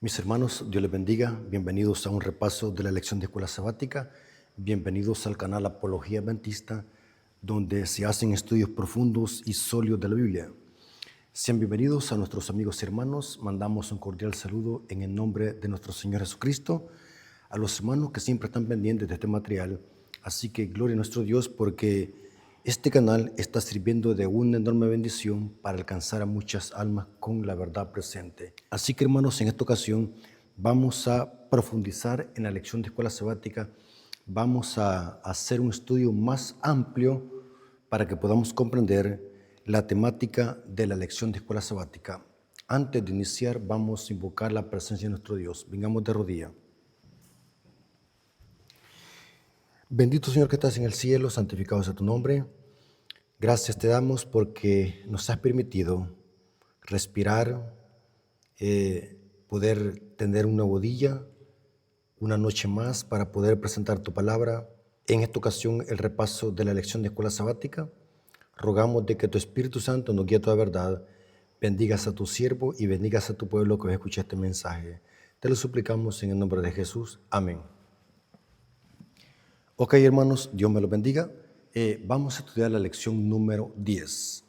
Mis hermanos, Dios les bendiga. Bienvenidos a un repaso de la lección de escuela sabática. Bienvenidos al canal Apología Adventista, donde se hacen estudios profundos y sólidos de la Biblia. Sean bienvenidos a nuestros amigos y hermanos. Mandamos un cordial saludo en el nombre de nuestro Señor Jesucristo a los hermanos que siempre están pendientes de este material. Así que gloria a nuestro Dios, porque este canal está sirviendo de una enorme bendición para alcanzar a muchas almas con la verdad presente. Así que, hermanos, en esta ocasión vamos a profundizar en la lección de escuela sabática. Vamos a hacer un estudio más amplio para que podamos comprender la temática de la lección de escuela sabática. Antes de iniciar, vamos a invocar la presencia de nuestro Dios. Vengamos de rodillas. Bendito Señor que estás en el cielo, santificado sea tu nombre. Gracias te damos porque nos has permitido respirar, poder tener una nuevo día, una noche más para poder presentar tu palabra. En esta ocasión, el repaso de la lección de escuela sabática. Rogamos de que tu Espíritu Santo nos guíe a toda verdad. Bendigas a tu siervo y bendigas a tu pueblo que escucha este mensaje. Te lo suplicamos en el nombre de Jesús. Amén. Ok, hermanos, Dios me los bendiga. Vamos a estudiar la lección número 10.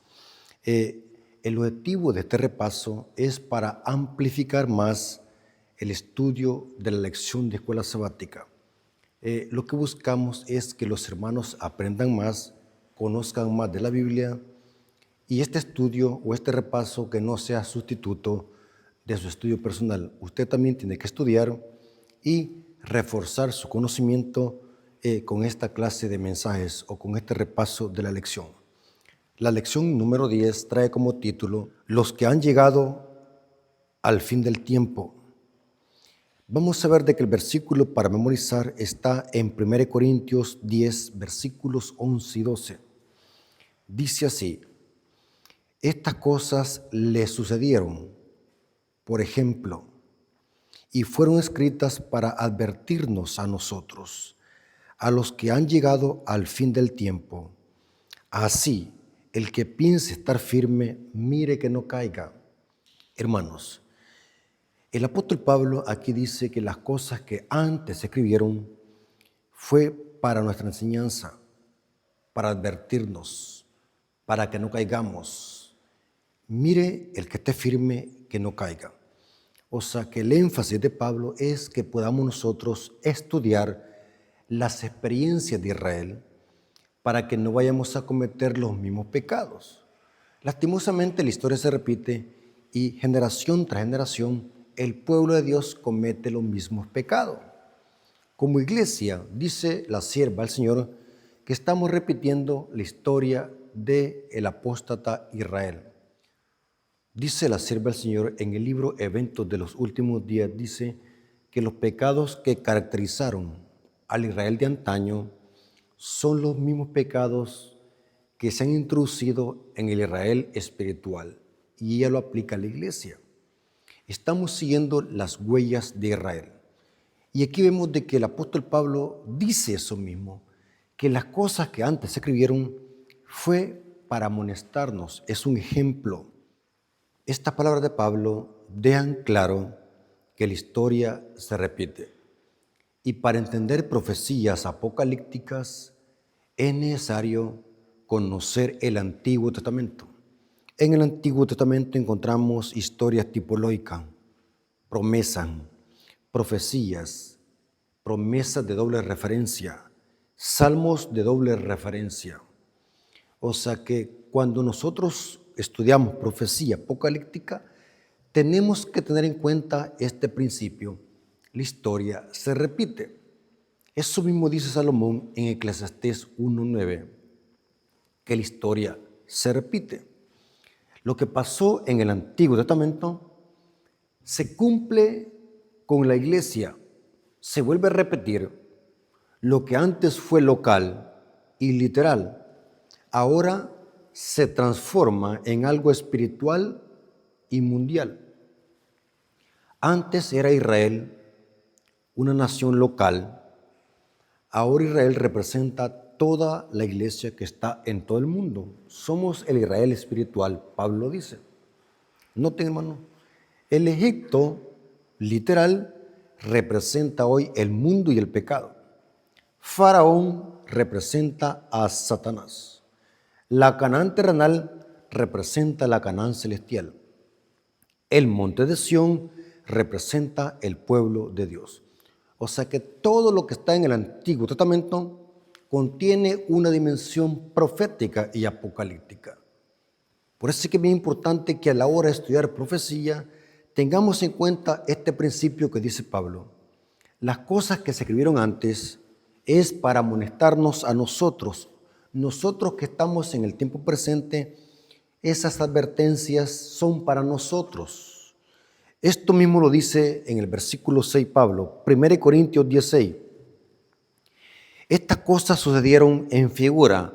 El objetivo de este repaso es para amplificar más el estudio de la lección de escuela sabática. Lo que buscamos es que los hermanos aprendan más, conozcan más de la Biblia, y este estudio o este repaso que no sea sustituto de su estudio personal. Usted también tiene que estudiar y reforzar su conocimiento con esta clase de mensajes o con este repaso de la lección. La lección número 10 trae como título Los que han llegado al fin del tiempo. Vamos a ver de que el versículo para memorizar está en 1 Corintios 10, versículos 11 y 12. Dice así: estas cosas le sucedieron, por ejemplo, y fueron escritas para advertirnos a nosotros, a los que han llegado al fin del tiempo. Así, el que piense estar firme, mire que no caiga. Hermanos, el apóstol Pablo aquí dice que las cosas que antes se escribieron fue para nuestra enseñanza, para advertirnos, para que no caigamos. Mire el que esté firme, que no caiga. O sea que el énfasis de Pablo es que podamos nosotros estudiar las experiencias de Israel para que no vayamos a cometer los mismos pecados. Lastimosamente la historia se repite y generación tras generación el pueblo de Dios comete los mismos pecados. Como iglesia, dice la sierva del Señor, que estamos repitiendo la historia del apóstata Israel. Dice la sierva del Señor en el libro Eventos de los Últimos Días, dice que los pecados que caracterizaron al Israel de antaño son los mismos pecados que se han introducido en el Israel espiritual, y ella lo aplica a la iglesia. Estamos siguiendo las huellas de Israel. Y aquí vemos de que el apóstol Pablo dice eso mismo, que las cosas que antes se escribieron fue para amonestarnos, es un ejemplo. Estas palabras de Pablo dejan claro que la historia se repite. Y para entender profecías apocalípticas es necesario conocer el Antiguo Testamento. En el Antiguo Testamento encontramos historias tipológicas, promesas, profecías, promesas de doble referencia, salmos de doble referencia. O sea que cuando nosotros estudiamos profecía apocalíptica, tenemos que tener en cuenta este principio. La historia se repite. Eso mismo dice Salomón en Eclesiastés 1:9, que la historia se repite. Lo que pasó en el Antiguo Testamento se cumple con la iglesia, se vuelve a repetir. Lo que antes fue local y literal, ahora se transforma en algo espiritual y mundial. Antes era Israel una nación local, ahora Israel representa toda la iglesia que está en todo el mundo. Somos el Israel espiritual, Pablo dice. Noten, hermano, el Egipto literal, representa hoy el mundo y el pecado. Faraón representa a Satanás. La Canaán terrenal representa la Canaán celestial. El monte de Sión representa el pueblo de Dios. O sea que todo lo que está en el Antiguo Testamento contiene una dimensión profética y apocalíptica. Por eso es que es bien importante que a la hora de estudiar profecía tengamos en cuenta este principio que dice Pablo. Las cosas que se escribieron antes es para amonestarnos a nosotros que estamos en el tiempo presente. Esas advertencias son para nosotros. Esto mismo lo dice en el versículo 6 Pablo, 1 Corintios 16. Estas cosas sucedieron en figura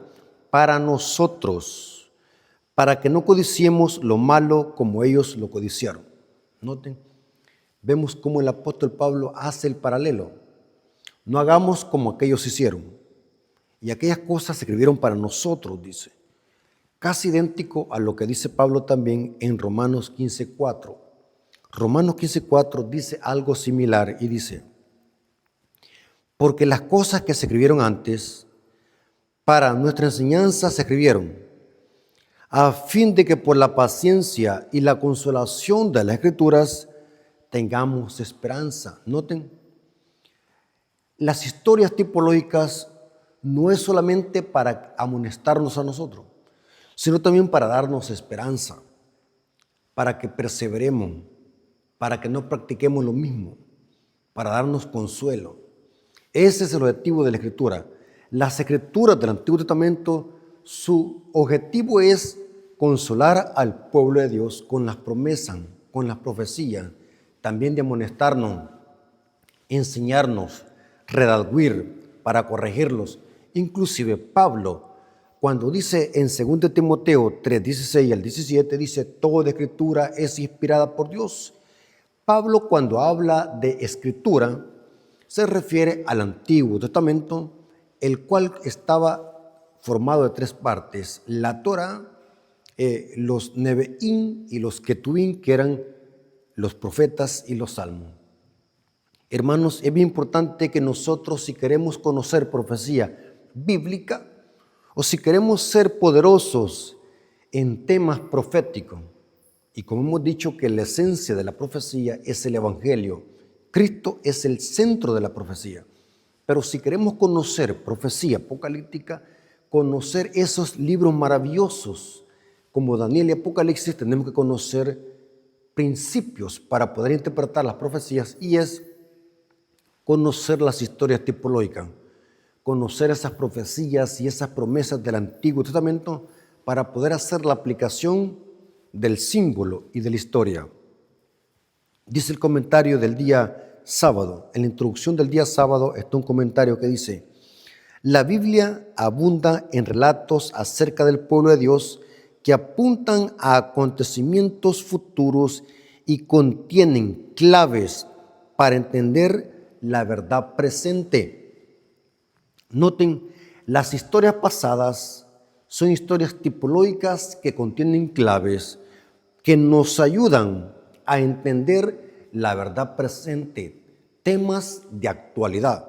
para nosotros, para que no codiciemos lo malo como ellos lo codiciaron. Noten, vemos cómo el apóstol Pablo hace el paralelo. No hagamos como aquellos hicieron. Y aquellas cosas se escribieron para nosotros, dice. Casi idéntico a lo que dice Pablo también en Romanos 15:4. Romanos 15:4 dice algo similar y dice: porque las cosas que se escribieron antes, para nuestra enseñanza se escribieron, a fin de que por la paciencia y la consolación de las Escrituras tengamos esperanza. Noten, las historias tipológicas no es solamente para amonestarnos a nosotros, sino también para darnos esperanza, para que perseveremos, para que no practiquemos lo mismo, para darnos consuelo. Ese es el objetivo de la Escritura. Las Escrituras del Antiguo Testamento, su objetivo es consolar al pueblo de Dios con las promesas, con las profecías, también de amonestarnos, enseñarnos, redarguir, para corregirlos. Inclusive Pablo, cuando dice en 2 Timoteo 3:16 al 17, dice, toda escritura es inspirada por Dios. Pablo, cuando habla de escritura, se refiere al Antiguo Testamento, el cual estaba formado de 3 partes: la Torá, los Nevi'im y los Ketuvim, que eran los profetas y los salmos. Hermanos, es bien importante que nosotros, si queremos conocer profecía bíblica o si queremos ser poderosos en temas proféticos, y como hemos dicho que la esencia de la profecía es el Evangelio, Cristo es el centro de la profecía, pero si queremos conocer profecía apocalíptica, conocer esos libros maravillosos como Daniel y Apocalipsis, tenemos que conocer principios para poder interpretar las profecías, y es conocer las historias tipológicas, conocer esas profecías y esas promesas del Antiguo Testamento para poder hacer la aplicación del símbolo y de la historia. Dice el comentario del día sábado, en la introducción del día sábado está un comentario que dice: la Biblia abunda en relatos acerca del pueblo de Dios que apuntan a acontecimientos futuros y contienen claves para entender la verdad presente. Noten, las historias pasadas son historias tipológicas que contienen claves que nos ayudan a entender la verdad presente, temas de actualidad.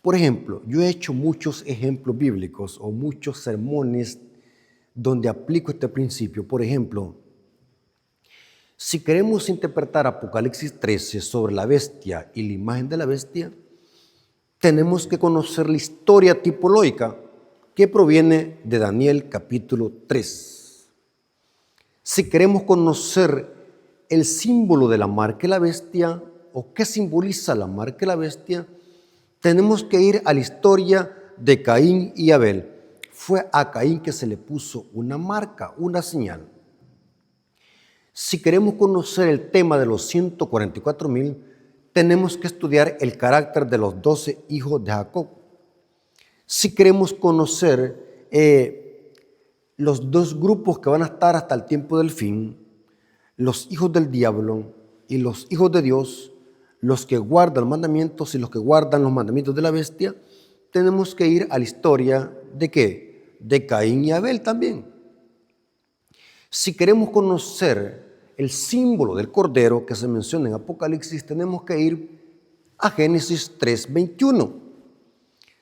Por ejemplo, yo he hecho muchos ejemplos bíblicos o muchos sermones donde aplico este principio. Por ejemplo, si queremos interpretar Apocalipsis 13 sobre la bestia y la imagen de la bestia, tenemos que conocer la historia tipológica que proviene de Daniel capítulo 3. Si queremos conocer el símbolo de la marca de la bestia o qué simboliza la marca de la bestia, tenemos que ir a la historia de Caín y Abel. Fue a Caín que se le puso una marca, una señal. Si queremos conocer el tema de los 144,000, tenemos que estudiar el carácter de los 12 hijos de Jacob. Si queremos conocer los 2 grupos que van a estar hasta el tiempo del fin, los hijos del diablo y los hijos de Dios, los que guardan los mandamientos y los que guardan los mandamientos de la bestia, tenemos que ir a la historia ¿de qué? De Caín y Abel también. Si queremos conocer el símbolo del Cordero que se menciona en Apocalipsis, tenemos que ir a Génesis 3:21.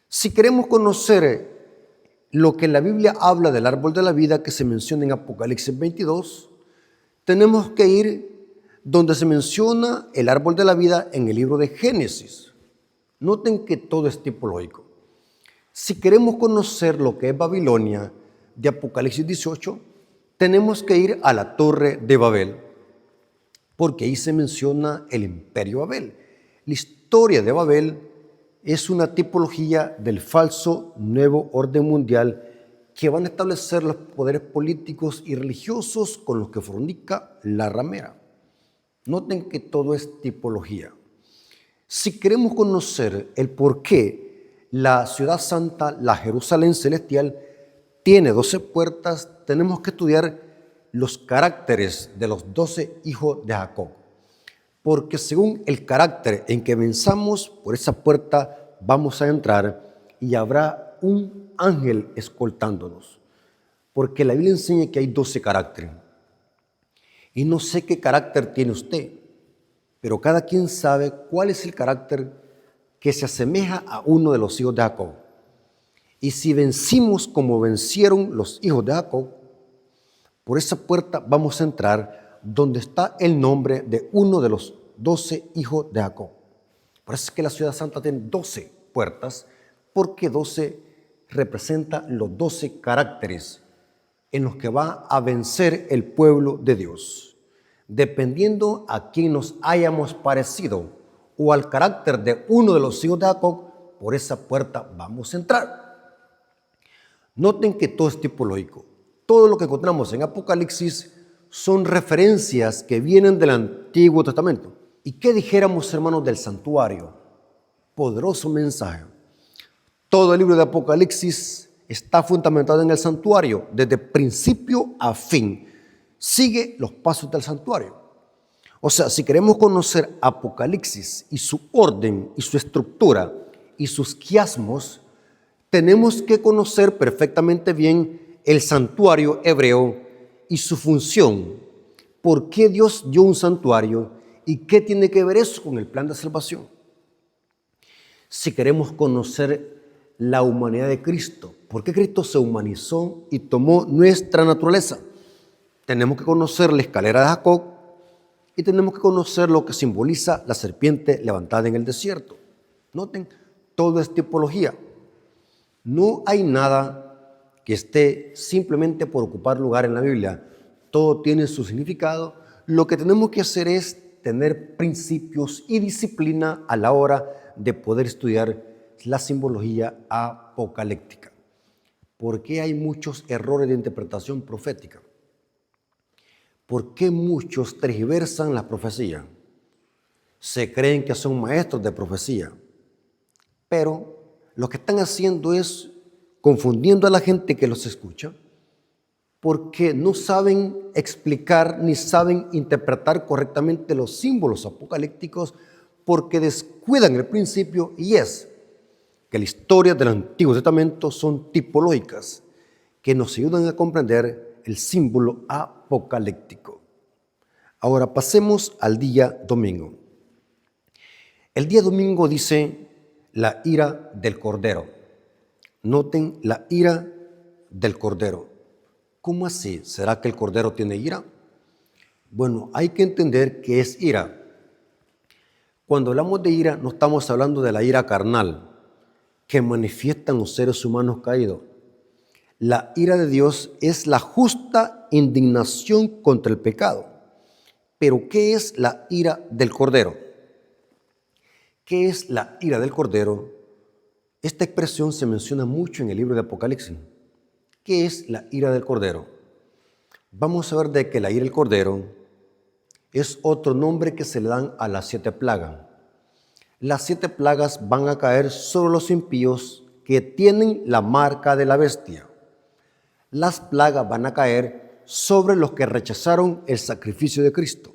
Si queremos conocer lo que la Biblia habla del árbol de la vida que se menciona en Apocalipsis 22, tenemos que ir donde se menciona el árbol de la vida en el libro de Génesis. Noten que todo es tipológico. Si queremos conocer lo que es Babilonia de Apocalipsis 18, tenemos que ir a la Torre de Babel, porque ahí se menciona el imperio Babel. La historia de Babel es una tipología del falso nuevo orden mundial que van a establecer los poderes políticos y religiosos con los que fornica la ramera. Noten que todo es tipología. Si queremos conocer el por qué la ciudad santa, la Jerusalén celestial, tiene 12 puertas, tenemos que estudiar los caracteres de los 12 hijos de Jacob. Porque según el carácter en que venzamos por esa puerta, vamos a entrar y habrá un ángel escoltándonos. Porque la Biblia enseña que hay 12 caracteres. Y no sé qué carácter tiene usted, pero cada quien sabe cuál es el carácter que se asemeja a uno de los hijos de Jacob. Y si vencimos como vencieron los hijos de Jacob, por esa puerta vamos a entrar donde está el nombre de uno de los 12 hijos de Jacob. Por eso es que la ciudad santa tiene 12 puertas, porque 12 representa los 12 caracteres en los que va a vencer el pueblo de Dios. Dependiendo a quién nos hayamos parecido o al carácter de uno de los hijos de Jacob, por esa puerta vamos a entrar. Noten que todo es tipológico. Todo lo que encontramos en Apocalipsis son referencias que vienen del Antiguo Testamento. ¿Y qué dijéramos, hermanos, del santuario? Poderoso mensaje. Todo el libro de Apocalipsis está fundamentado en el santuario, desde principio a fin. Sigue los pasos del santuario. O sea, si queremos conocer Apocalipsis y su orden y su estructura y sus quiasmos, tenemos que conocer perfectamente bien el santuario hebreo y su función. ¿Por qué Dios dio un santuario y qué tiene que ver eso con el plan de salvación? Si queremos conocer la humanidad de Cristo, ¿por qué Cristo se humanizó y tomó nuestra naturaleza? Tenemos que conocer la escalera de Jacob y tenemos que conocer lo que simboliza la serpiente levantada en el desierto. Noten, todo es tipología. No hay nada que esté simplemente por ocupar lugar en la Biblia. Todo tiene su significado. Lo que tenemos que hacer es tener principios y disciplina a la hora de poder estudiar la simbología apocalíptica. ¿Por qué hay muchos errores de interpretación profética? ¿Por qué muchos tergiversan la profecía? Se creen que son maestros de profecía, pero lo que están haciendo es confundiendo a la gente que los escucha, porque no saben explicar ni saben interpretar correctamente los símbolos apocalípticos, porque descuidan el principio, y es que la historia del Antiguo Testamento son tipológicas que nos ayudan a comprender el símbolo apocalíptico. Ahora pasemos al día domingo. El día domingo dice la ira del Cordero. Noten la ira del Cordero. ¿Cómo así? ¿Será que el Cordero tiene ira? Bueno, hay que entender qué es ira. Cuando hablamos de ira, no estamos hablando de la ira carnal que manifiestan los seres humanos caídos. La ira de Dios es la justa indignación contra el pecado. Pero, ¿qué es la ira del Cordero? ¿Qué es la ira del Cordero? Esta expresión se menciona mucho en el libro de Apocalipsis. ¿Qué es la ira del Cordero? Vamos a ver de que la ira del Cordero es otro nombre que se le dan a las 7 plagas. Las 7 plagas van a caer sobre los impíos que tienen la marca de la bestia. Las plagas van a caer sobre los que rechazaron el sacrificio de Cristo.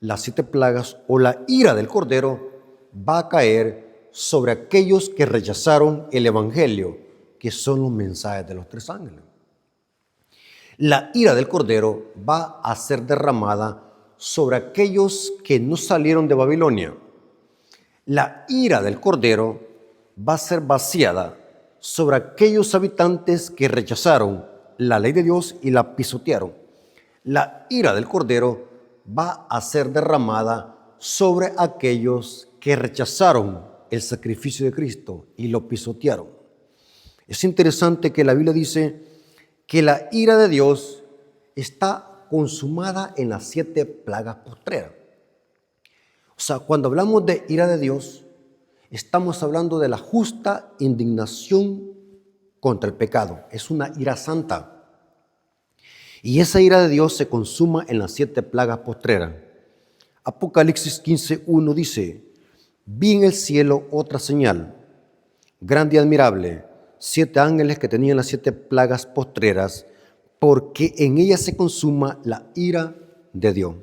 Las 7 plagas o la ira del Cordero va a caer sobre aquellos que rechazaron el Evangelio, que son los mensajes de los 3 ángeles. La ira del Cordero va a ser derramada sobre aquellos que no salieron de Babilonia. La ira del Cordero va a ser vaciada sobre aquellos habitantes que rechazaron la ley de Dios y la pisotearon. La ira del Cordero va a ser derramada sobre aquellos que rechazaron el sacrificio de Cristo y lo pisotearon. Es interesante que la Biblia dice que la ira de Dios está consumada en las 7 plagas postreras. O sea, cuando hablamos de ira de Dios, estamos hablando de la justa indignación contra el pecado. Es una ira santa. Y esa ira de Dios se consuma en las 7 plagas postreras. Apocalipsis 15:1 dice: vi en el cielo otra señal, grande y admirable, 7 ángeles que tenían las 7 plagas postreras, porque en ellas se consuma la ira de Dios.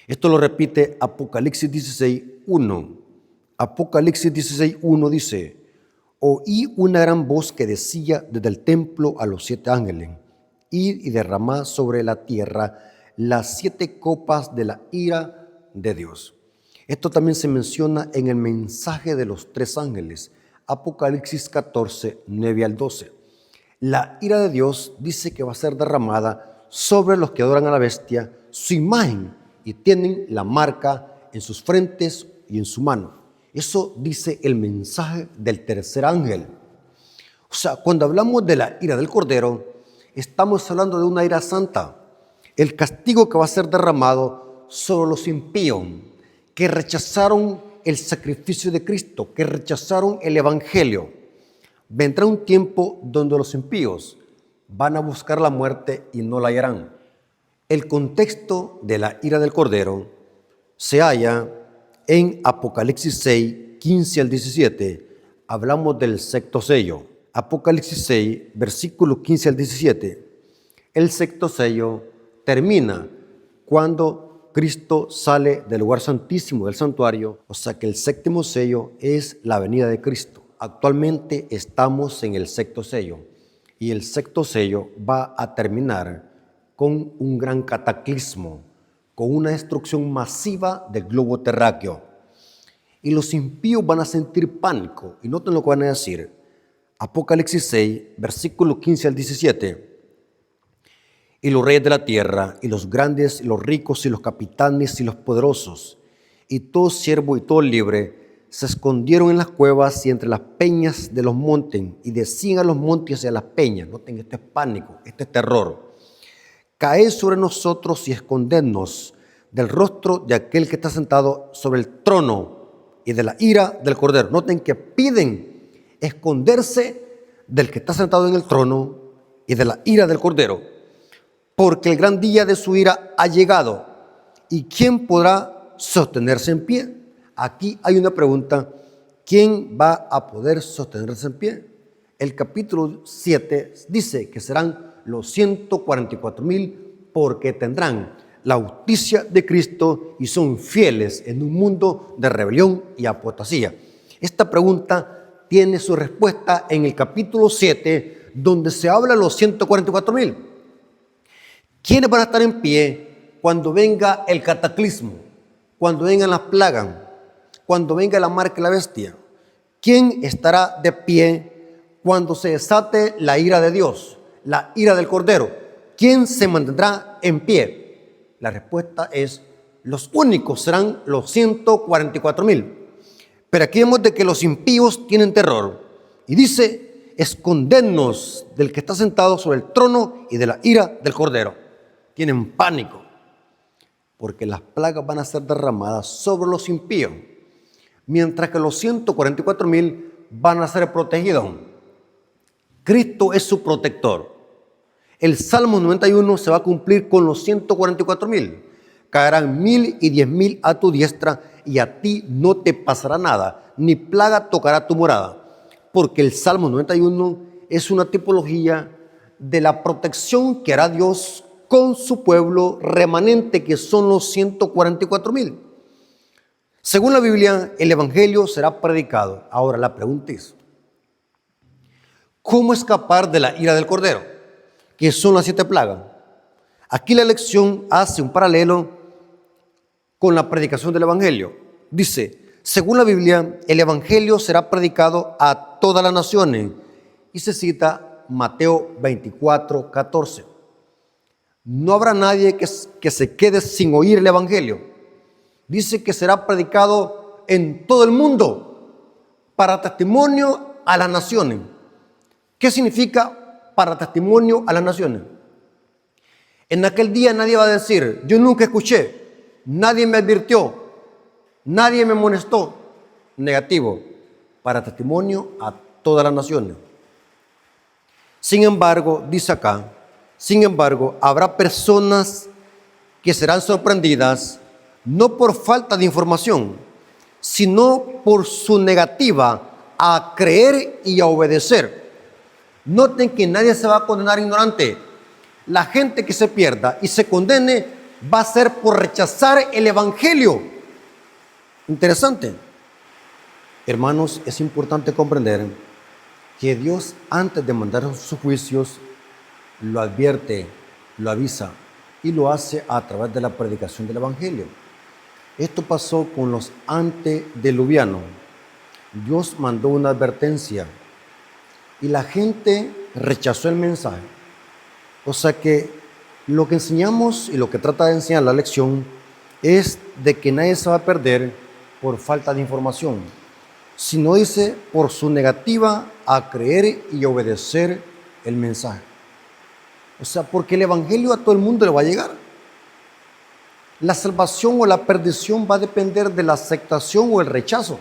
Esto lo repite Apocalipsis 16:1. Apocalipsis 16:1 dice: oí una gran voz que decía desde el templo a los 7 ángeles: id y derramad sobre la tierra las 7 copas de la ira de Dios. Esto también se menciona en el mensaje de los 3 ángeles, Apocalipsis 14, 9 al 12. La ira de Dios dice que va a ser derramada sobre los que adoran a la bestia, su imagen, y tienen la marca en sus frentes y en su mano. Eso dice el mensaje del tercer ángel. O sea, cuando hablamos de la ira del Cordero, estamos hablando de una ira santa. El castigo que va a ser derramado sobre los impíos, que rechazaron el sacrificio de Cristo, que rechazaron el Evangelio. Vendrá un tiempo donde los impíos van a buscar la muerte y no la hallarán. El contexto de la ira del Cordero se halla en Apocalipsis 6, 15 al 17. Hablamos del sexto sello. Apocalipsis 6, versículos 15 al 17. El sexto sello termina cuando Cristo sale del lugar santísimo del santuario, o sea que el séptimo sello es la venida de Cristo. Actualmente estamos en el sexto sello y el sexto sello va a terminar con un gran cataclismo, con una destrucción masiva del globo terráqueo. Y los impíos van a sentir pánico, y noten lo que van a decir. Apocalipsis 6, versículos 15 al 17. Y los reyes de la tierra, y los grandes, y los ricos, y los capitanes, y los poderosos, y todo siervo y todo libre, se escondieron en las cuevas y entre las peñas de los montes, y decían a los montes y a las peñas. Noten, esto es pánico, este es terror. Caed sobre nosotros y escondednos del rostro de aquel que está sentado sobre el trono y de la ira del Cordero. Noten que piden esconderse del que está sentado en el trono y de la ira del Cordero, porque el gran día de su ira ha llegado. ¿Y quién podrá sostenerse en pie? Aquí hay una pregunta: ¿quién va a poder sostenerse en pie? El capítulo 7 dice que serán los 144,000, porque tendrán la justicia de Cristo y son fieles en un mundo de rebelión y apostasía. Esta pregunta tiene su respuesta en el capítulo 7, donde se habla de los 144,000. ¿Quiénes van a estar en pie cuando venga el cataclismo, cuando vengan las plagas, cuando venga la marca de la bestia? ¿Quién estará de pie cuando se desate la ira de Dios, la ira del Cordero? ¿Quién se mantendrá en pie? La respuesta es: los únicos serán los 144,000. Pero aquí vemos de que los impíos tienen terror. Y dice: escondernos del que está sentado sobre el trono y de la ira del Cordero. Tienen pánico, porque las plagas van a ser derramadas sobre los impíos, mientras que los 144,000 van a ser protegidos. Cristo es su protector. El Salmo 91 se va a cumplir con los 144,000. Caerán 1,000 y 10,000 a tu diestra, y a ti no te pasará nada, ni plaga tocará tu morada. Porque el Salmo 91 es una tipología de la protección que hará Dios con su pueblo remanente, que son los 144,000. Según la Biblia, el Evangelio será predicado. Ahora la pregunta es: ¿cómo escapar de la ira del Cordero? que son las 7 plagas. Aquí la lección hace un paralelo con la predicación del Evangelio. Dice, según la Biblia, el Evangelio será predicado a todas las naciones. Y se cita Mateo 24, 14. No habrá nadie que se quede sin oír el Evangelio. Dice que será predicado en todo el mundo para testimonio a las naciones. ¿Qué significa para testimonio a las naciones? En aquel día nadie va a decir, yo nunca escuché, nadie me advirtió, nadie me amonestó. Negativo, para testimonio a todas las naciones. Sin embargo, dice acá, habrá personas que serán sorprendidas no por falta de información, sino por su negativa a creer y a obedecer. Noten que nadie se va a condenar ignorante. La gente que se pierda y se condene va a ser por rechazar el Evangelio. Interesante. Hermanos, es importante comprender que Dios, antes de mandar sus juicios, lo advierte, lo avisa y lo hace a través de la predicación del Evangelio. Esto pasó con los antediluvianos. Dios mandó una advertencia y la gente rechazó el mensaje. O sea que lo que enseñamos y lo que trata de enseñar la lección es de que nadie se va a perder por falta de información, sino dice por su negativa a creer y obedecer el mensaje. O sea, porque el Evangelio a todo el mundo le va a llegar. La salvación o la perdición va a depender de la aceptación o el rechazo.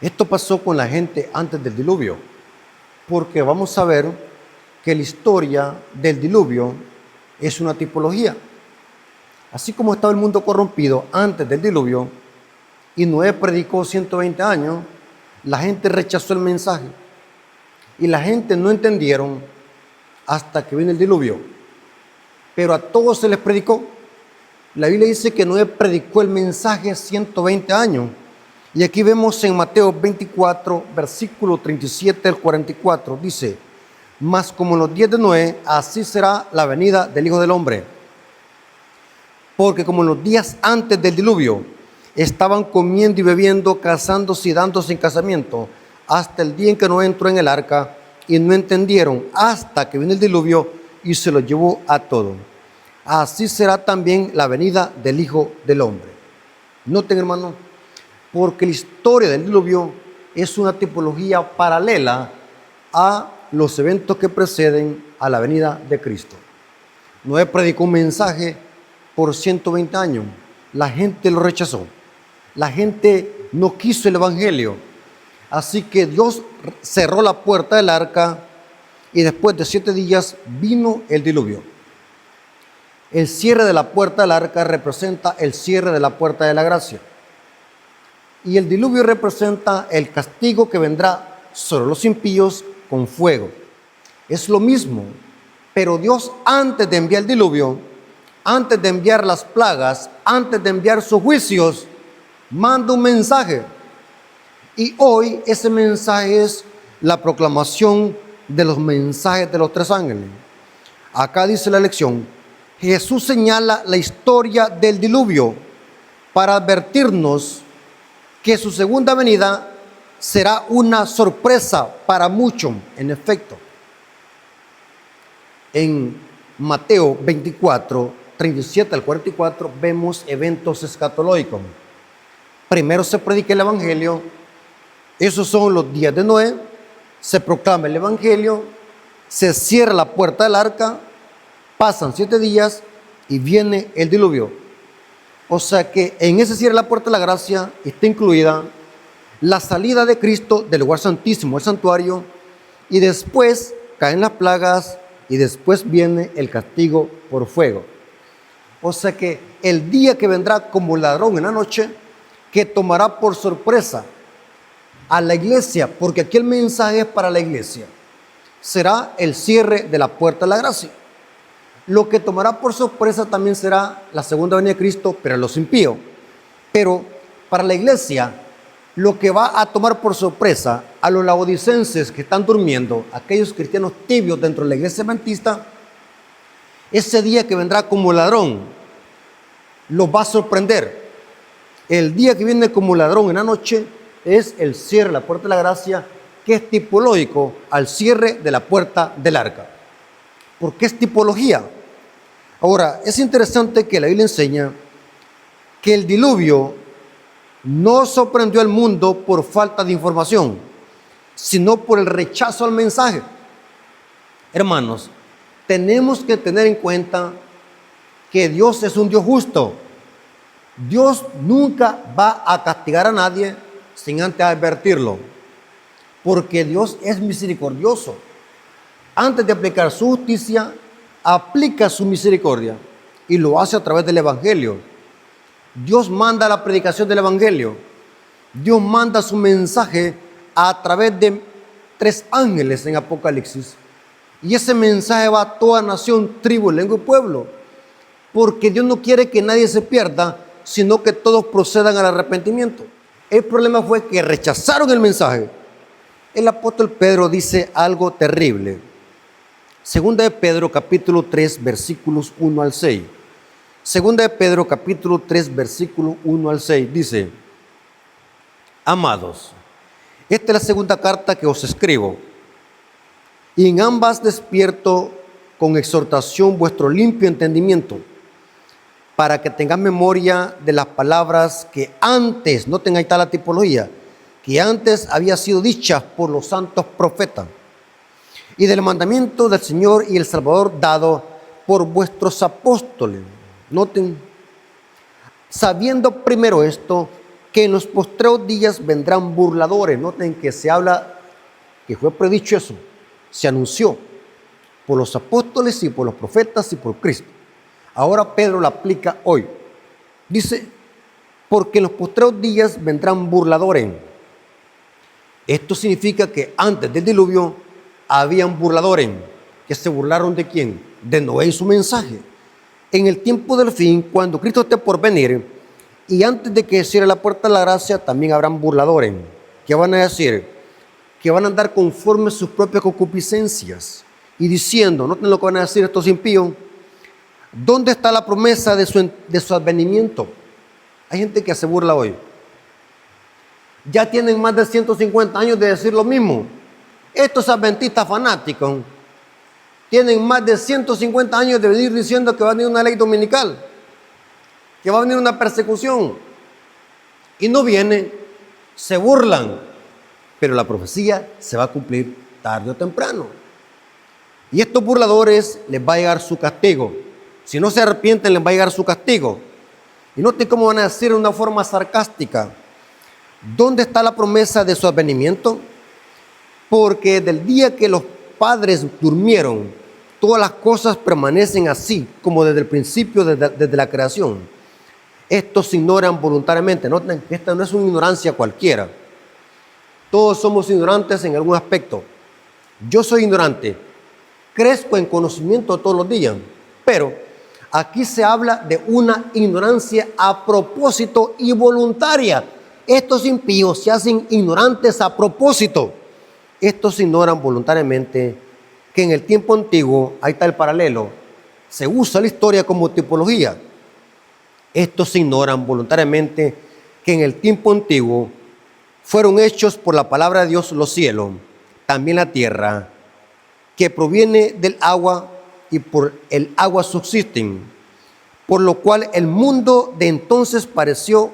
Esto pasó con la gente antes del diluvio, porque vamos a ver que la historia del diluvio es una tipología. Así como estaba el mundo corrompido antes del diluvio y Noé predicó 120 años, la gente rechazó el mensaje y la gente no entendieron hasta que vino el diluvio. Pero a todos se les predicó. La Biblia dice que Noé predicó el mensaje 120 años. Y aquí vemos en Mateo 24, versículo 37 al 44, dice, mas como en los días de Noé, así será la venida del Hijo del Hombre. Porque como en los días antes del diluvio, estaban comiendo y bebiendo, casándose y dándose en casamiento, hasta el día en que Noé entró en el arca, y no entendieron hasta que vino el diluvio y se lo llevó a todo. Así será también la venida del Hijo del Hombre. Noten, hermano, porque la historia del diluvio es una tipología paralela a los eventos que preceden a la venida de Cristo. Noé predicó un mensaje por 120 años. La gente lo rechazó. La gente no quiso el Evangelio. Así que Dios cerró la puerta del arca y después de 7 días vino el diluvio. El cierre de la puerta del arca representa el cierre de la puerta de la gracia. Y el diluvio representa el castigo que vendrá sobre los impíos con fuego. Es lo mismo, pero Dios antes de enviar el diluvio, antes de enviar las plagas, antes de enviar sus juicios, manda un mensaje. Y hoy ese mensaje es la proclamación de los mensajes de los 3 ángeles. Acá dice la lección, Jesús señala la historia del diluvio para advertirnos que su segunda venida será una sorpresa para muchos. En efecto, en Mateo 24, 37 al 44 vemos eventos escatológicos. Primero se predica el Evangelio. Esos son los días de Noé. Se proclama el Evangelio. Se cierra la puerta del arca. Pasan 7 días y viene el diluvio. O sea que en ese cierre de la puerta de la gracia está incluida la salida de Cristo del lugar santísimo, el santuario, y después caen las plagas y después viene el castigo por fuego. O sea que el día que vendrá como ladrón en la noche, que tomará por sorpresa a la iglesia, porque aquí el mensaje es para la iglesia, será el cierre de la puerta de la gracia. Lo que tomará por sorpresa también será la segunda venida de Cristo, pero a los impíos. Pero para la iglesia, lo que va a tomar por sorpresa a los laodicenses que están durmiendo, aquellos cristianos tibios dentro de la iglesia adventista, ese día que vendrá como ladrón los va a sorprender. El día que viene como ladrón en la noche es el cierre de la puerta de la gracia, que es tipológico al cierre de la puerta del arca. ¿Por qué es tipología? Ahora, es interesante que la Biblia enseña que el diluvio no sorprendió al mundo por falta de información, sino por el rechazo al mensaje. Hermanos, tenemos que tener en cuenta que Dios es un Dios justo. Dios nunca va a castigar a nadie sin antes advertirlo, porque Dios es misericordioso. Antes de aplicar su justicia, aplica su misericordia y lo hace a través del Evangelio. Dios manda la predicación del Evangelio. Dios manda su mensaje a través de 3 ángeles en Apocalipsis. Y ese mensaje va a toda nación, tribu, lengua y pueblo. Porque Dios no quiere que nadie se pierda, sino que todos procedan al arrepentimiento. El problema fue que rechazaron el mensaje. El apóstol Pedro dice algo terrible. Segunda de Pedro, capítulo 3, versículos 1 al 6. Segunda de Pedro, capítulo 3, versículo 1 al 6, dice: Amados, esta es la segunda carta que os escribo, y en ambas despierto con exhortación vuestro limpio entendimiento, para que tengan memoria de las palabras que antes, noten ahí está la tipología, que antes había sido dichas por los santos profetas, y del mandamiento del Señor y el Salvador dado por vuestros apóstoles. Noten, sabiendo primero esto, que en los postreros días vendrán burladores. Noten que se habla, que fue predicho eso, se anunció por los apóstoles y por los profetas y por Cristo. Ahora Pedro la aplica hoy. Dice, porque en los postreros días vendrán burladores. Esto significa que antes del diluvio habían burladores, que se burlaron ¿de quién? De Noé y su mensaje. En el tiempo del fin, cuando Cristo esté por venir, y antes de que cierre la puerta de la gracia, también habrán burladores. ¿Qué van a decir? Que van a andar conforme a sus propias concupiscencias, y diciendo, noten lo que van a decir estos impíos, ¿dónde está la promesa de su advenimiento? Hay gente que se burla hoy. Ya tienen más de 150 años de decir lo mismo. Estos adventistas fanáticos tienen más de 150 años de venir diciendo que va a venir una ley dominical, que va a venir una persecución, y no viene, se burlan, pero la profecía se va a cumplir tarde o temprano. Y estos burladores les va a llegar su castigo. Si no se arrepienten, les va a llegar su castigo. Y noten cómo van a decir de una forma sarcástica: ¿dónde está la promesa de su advenimiento? Porque del día que los padres durmieron, todas las cosas permanecen así, como desde el principio, desde la creación. Estos se ignoran voluntariamente. Noten que esta no es una ignorancia cualquiera. Todos somos ignorantes en algún aspecto. Yo soy ignorante. Crezco en conocimiento todos los días. Pero aquí se habla de una ignorancia a propósito y voluntaria. Estos impíos se hacen ignorantes a propósito. Estos ignoran voluntariamente que en el tiempo antiguo, ahí está el paralelo, se usa la historia como tipología. Estos ignoran voluntariamente que en el tiempo antiguo fueron hechos por la palabra de Dios los cielos, también la tierra, que proviene del agua y por el agua subsisten, por lo cual el mundo de entonces pareció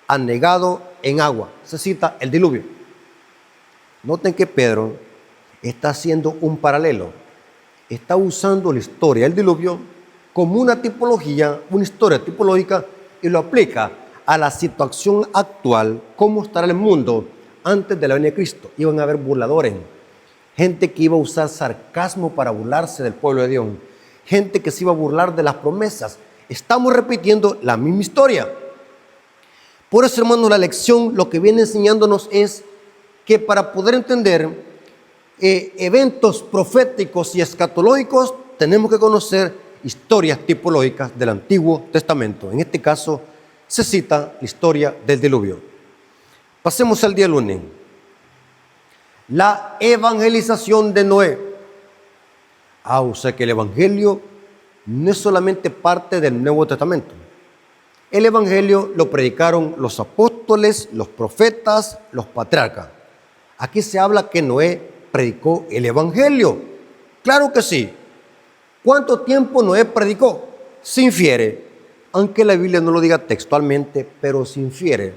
anegado en agua. Se cita el diluvio. Noten que Pedro está haciendo un paralelo, está usando la historia del diluvio como una tipología, una historia tipológica, y lo aplica a la situación actual, cómo estará el mundo antes de la venida de Cristo. Iban a haber burladores, gente que iba a usar sarcasmo para burlarse del pueblo de Dios, gente que se iba a burlar de las promesas. Estamos repitiendo la misma historia. Por eso, hermanos, la lección lo que viene enseñándonos es que para poder entender eventos proféticos y escatológicos tenemos que conocer historias tipológicas del Antiguo Testamento. En este caso se cita la historia del diluvio. Pasemos al día lunes. la evangelización de Noé. O sea que el evangelio no es solamente parte del Nuevo Testamento. El evangelio lo predicaron los apóstoles, los profetas, los patriarcas. Aquí se habla que Noé predicó el evangelio. Claro que sí. ¿Cuánto tiempo Noé predicó? Se infiere, aunque la Biblia no lo diga textualmente, pero se infiere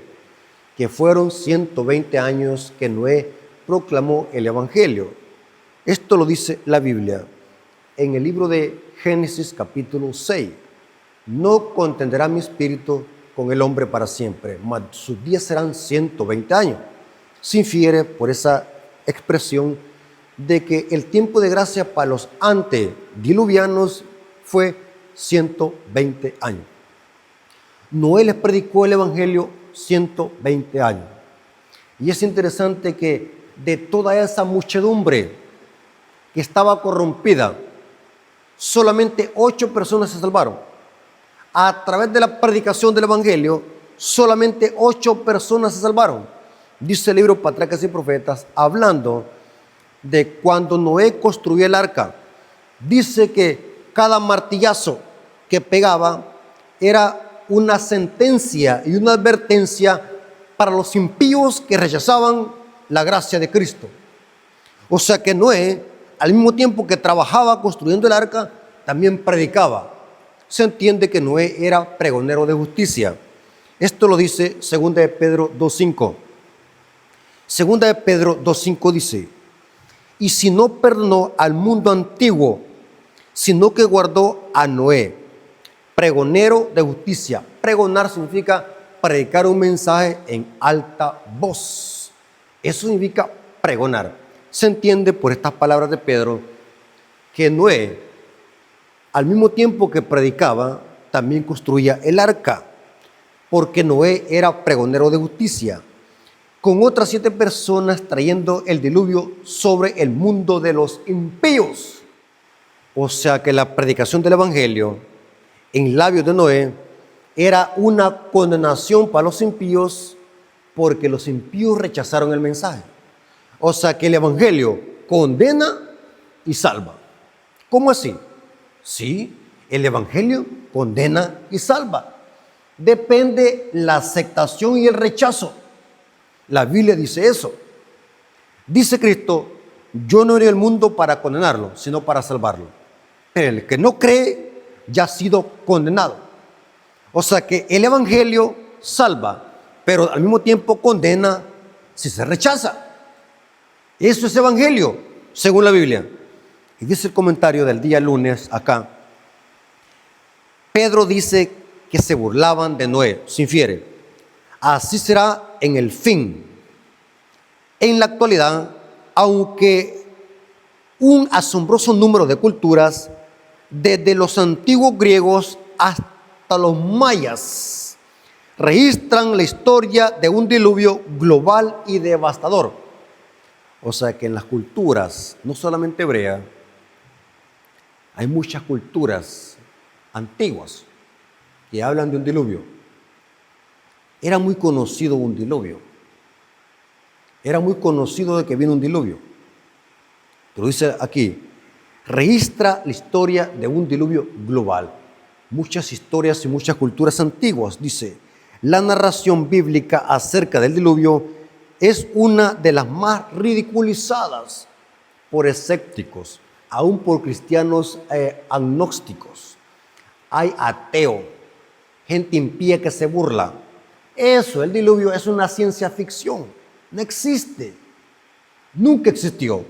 que fueron 120 años que Noé proclamó el evangelio. Esto lo dice la Biblia en el libro de Génesis capítulo 6. No contenderá mi espíritu con el hombre para siempre, mas sus días serán 120 años. Se infiere por esa expresión de que el tiempo de gracia para los antediluvianos fue 120 años. Noé les predicó el evangelio 120 años. Y es interesante que de toda esa muchedumbre que estaba corrompida, solamente 8 personas se salvaron. A través de la predicación del evangelio, solamente 8 personas se salvaron. Dice el libro Patriarcas y Profetas, hablando de cuando Noé construyó el arca. Dice que cada martillazo que pegaba era una sentencia y una advertencia para los impíos que rechazaban la gracia de Cristo. O sea que Noé, al mismo tiempo que trabajaba construyendo el arca, también predicaba. Se entiende que Noé era pregonero de justicia. Esto lo dice 2 de Pedro 2.5. 2 de Pedro 2.5 dice: y si no perdonó al mundo antiguo, sino que guardó a Noé, pregonero de justicia. Pregonar significa predicar un mensaje en alta voz. Eso significa pregonar. Se entiende por estas palabras de Pedro que Noé, al mismo tiempo que predicaba, también construía el arca, porque Noé era pregonero de justicia, con otras 7 personas trayendo el diluvio sobre el mundo de los impíos. O sea que la predicación del evangelio en labios de Noé era una condenación para los impíos, porque los impíos rechazaron el mensaje. O sea que el evangelio condena y salva. ¿Cómo así? Sí, el evangelio condena y salva. Depende la aceptación y el rechazo. La Biblia dice eso. Dice Cristo: yo no iré al mundo para condenarlo, sino para salvarlo. Pero el que no cree ya ha sido condenado. O sea que el evangelio salva, pero al mismo tiempo condena si se rechaza. Eso es evangelio, según la Biblia. Y dice el comentario del día lunes acá: Pedro dice que se burlaban de Noé. Se infiere: así será en el fin. En la actualidad, aunque un asombroso número de culturas, desde los antiguos griegos hasta los mayas, registran la historia de un diluvio global y devastador. O sea que en las culturas, no solamente hebrea, hay muchas culturas antiguas que hablan de un diluvio. Era muy conocido un diluvio. Era muy conocido de que viene un diluvio. Pero dice aquí: registra la historia de un diluvio global. Muchas historias y muchas culturas antiguas. Dice: la narración bíblica acerca del diluvio es una de las más ridiculizadas por escépticos, aún por cristianos agnósticos. Hay ateo, gente impía que se burla. Eso, el diluvio, es una ciencia ficción. No existe. Nunca existió.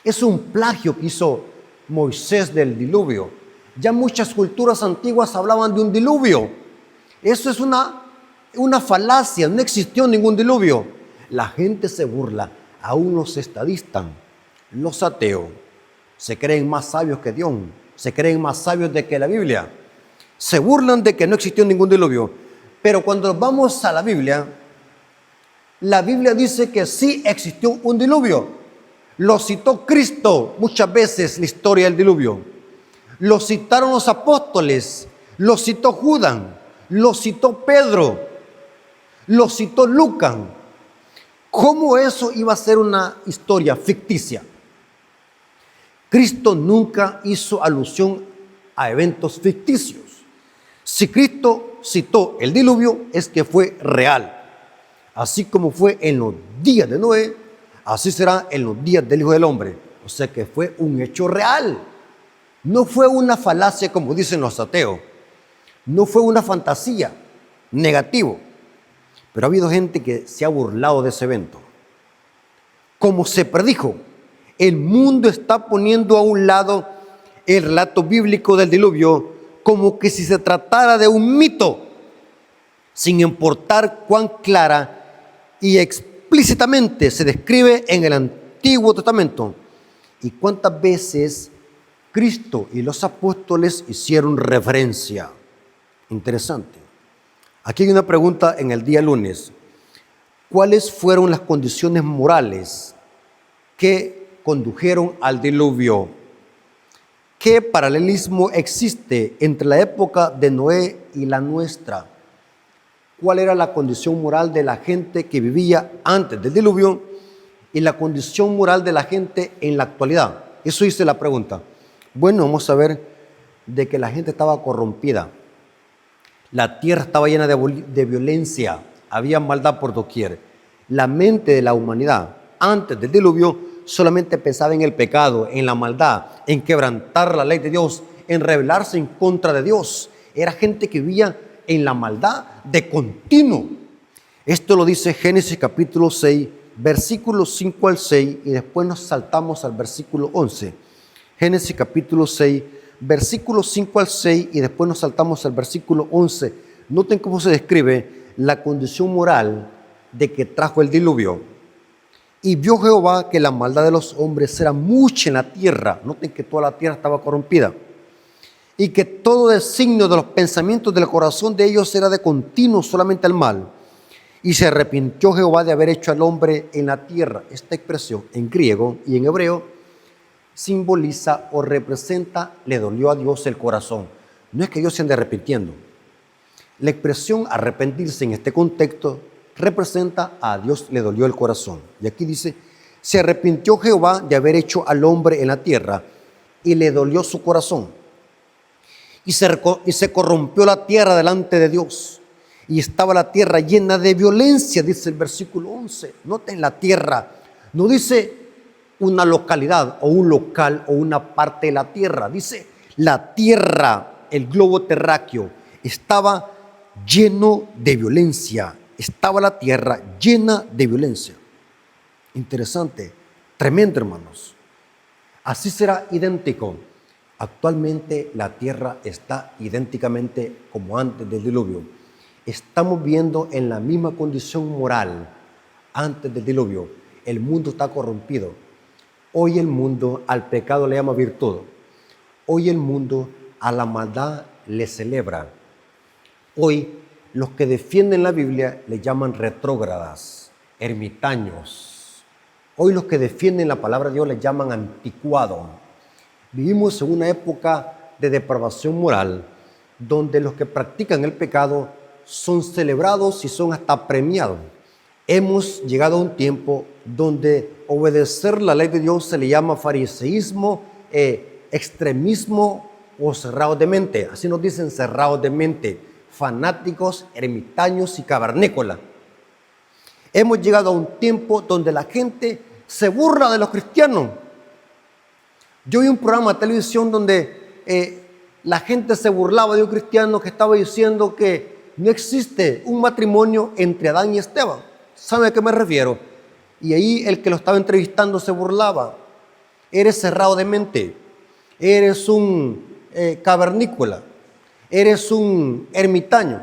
Es un plagio que hizo Moisés del diluvio. Ya muchas culturas antiguas hablaban de un diluvio. Eso es una falacia. No existió ningún diluvio. La gente se burla. Aún los estadistas, los ateos, se creen más sabios que Dios. Se creen más sabios de que la Biblia. Se burlan de que no existió ningún diluvio. Pero cuando vamos a la Biblia dice que sí existió un diluvio. Lo citó Cristo muchas veces, la historia del diluvio. Lo citaron los apóstoles, lo citó Judas, lo citó Pedro, lo citó Lucas. ¿Cómo eso iba a ser una historia ficticia? Cristo nunca hizo alusión a eventos ficticios. Si Cristo citó el diluvio, es que fue real. Así como fue en los días de Noé, así será en los días del Hijo del Hombre. O sea que fue un hecho real. No fue una falacia como dicen los ateos. No fue una fantasía, negativo. Pero ha habido gente que se ha burlado de ese evento. Como se predijo, el mundo está poniendo a un lado el relato bíblico del diluvio como que si se tratara de un mito, sin importar cuán clara y explícitamente se describe en el Antiguo Testamento. Y cuántas veces Cristo y los apóstoles hicieron referencia. Interesante. Aquí hay una pregunta en el día lunes. ¿Cuáles fueron las condiciones morales que condujeron al diluvio? ¿Qué paralelismo existe entre la época de Noé y la nuestra? ¿Cuál era la condición moral de la gente que vivía antes del diluvio y la condición moral de la gente en la actualidad? Eso hice la pregunta. Bueno, vamos a ver de que la gente estaba corrompida. La tierra estaba llena de violencia, había maldad por doquier. La mente de la humanidad antes del diluvio solamente pensaba en el pecado, en la maldad, en quebrantar la ley de Dios, en rebelarse en contra de Dios. Era gente que vivía en la maldad de continuo. Esto lo dice Génesis capítulo 6, versículos 5 al 6, y después nos saltamos al versículo 11. Génesis capítulo 6, versículos 5 al 6, y después nos saltamos al versículo 11. Noten cómo se describe la condición moral de que trajo el diluvio. Y vio Jehová que la maldad de los hombres era mucha en la tierra. Noten que toda la tierra estaba corrompida. Y que todo designio de los pensamientos del corazón de ellos era de continuo solamente el mal. Y se arrepintió Jehová de haber hecho al hombre en la tierra. Esta expresión en griego y en hebreo simboliza o representa, le dolió a Dios el corazón. No es que Dios se ande arrepintiendo. La expresión arrepentirse en este contexto representa a Dios le dolió el corazón. Y aquí dice, se arrepintió Jehová de haber hecho al hombre en la tierra y le dolió su corazón. Y se corrompió la tierra delante de Dios. Y estaba la tierra llena de violencia, dice el versículo 11. Noten la tierra, no dice una localidad o un local o una parte de la tierra. Dice la tierra, el globo terráqueo, estaba lleno de violencia. Estaba la tierra llena de violencia. Interesante, tremendo, hermanos. Así será idéntico. Actualmente la tierra está idénticamente como antes del diluvio. Estamos viendo en la misma condición moral antes del diluvio. El mundo está corrompido. Hoy el mundo al pecado le llama virtud. Hoy el mundo a la maldad le celebra. Hoy los que defienden la Biblia le llaman retrógradas, ermitaños. Hoy los que defienden la palabra de Dios le llaman anticuado. Vivimos en una época de depravación moral donde los que practican el pecado son celebrados y son hasta premiados. Hemos llegado a un tiempo donde obedecer la ley de Dios se le llama fariseísmo, extremismo o cerrados de mente. Así nos dicen, cerrados de mente, fanáticos, ermitaños y cavernícolas. Hemos llegado a un tiempo donde la gente se burla de los cristianos. Yo vi un programa de televisión donde la gente se burlaba de un cristiano que estaba diciendo que no existe un matrimonio entre Adán y Esteban. ¿Sabe a qué me refiero? Y ahí el que lo estaba entrevistando se burlaba. Eres cerrado de mente, eres un cavernícola, eres un ermitaño.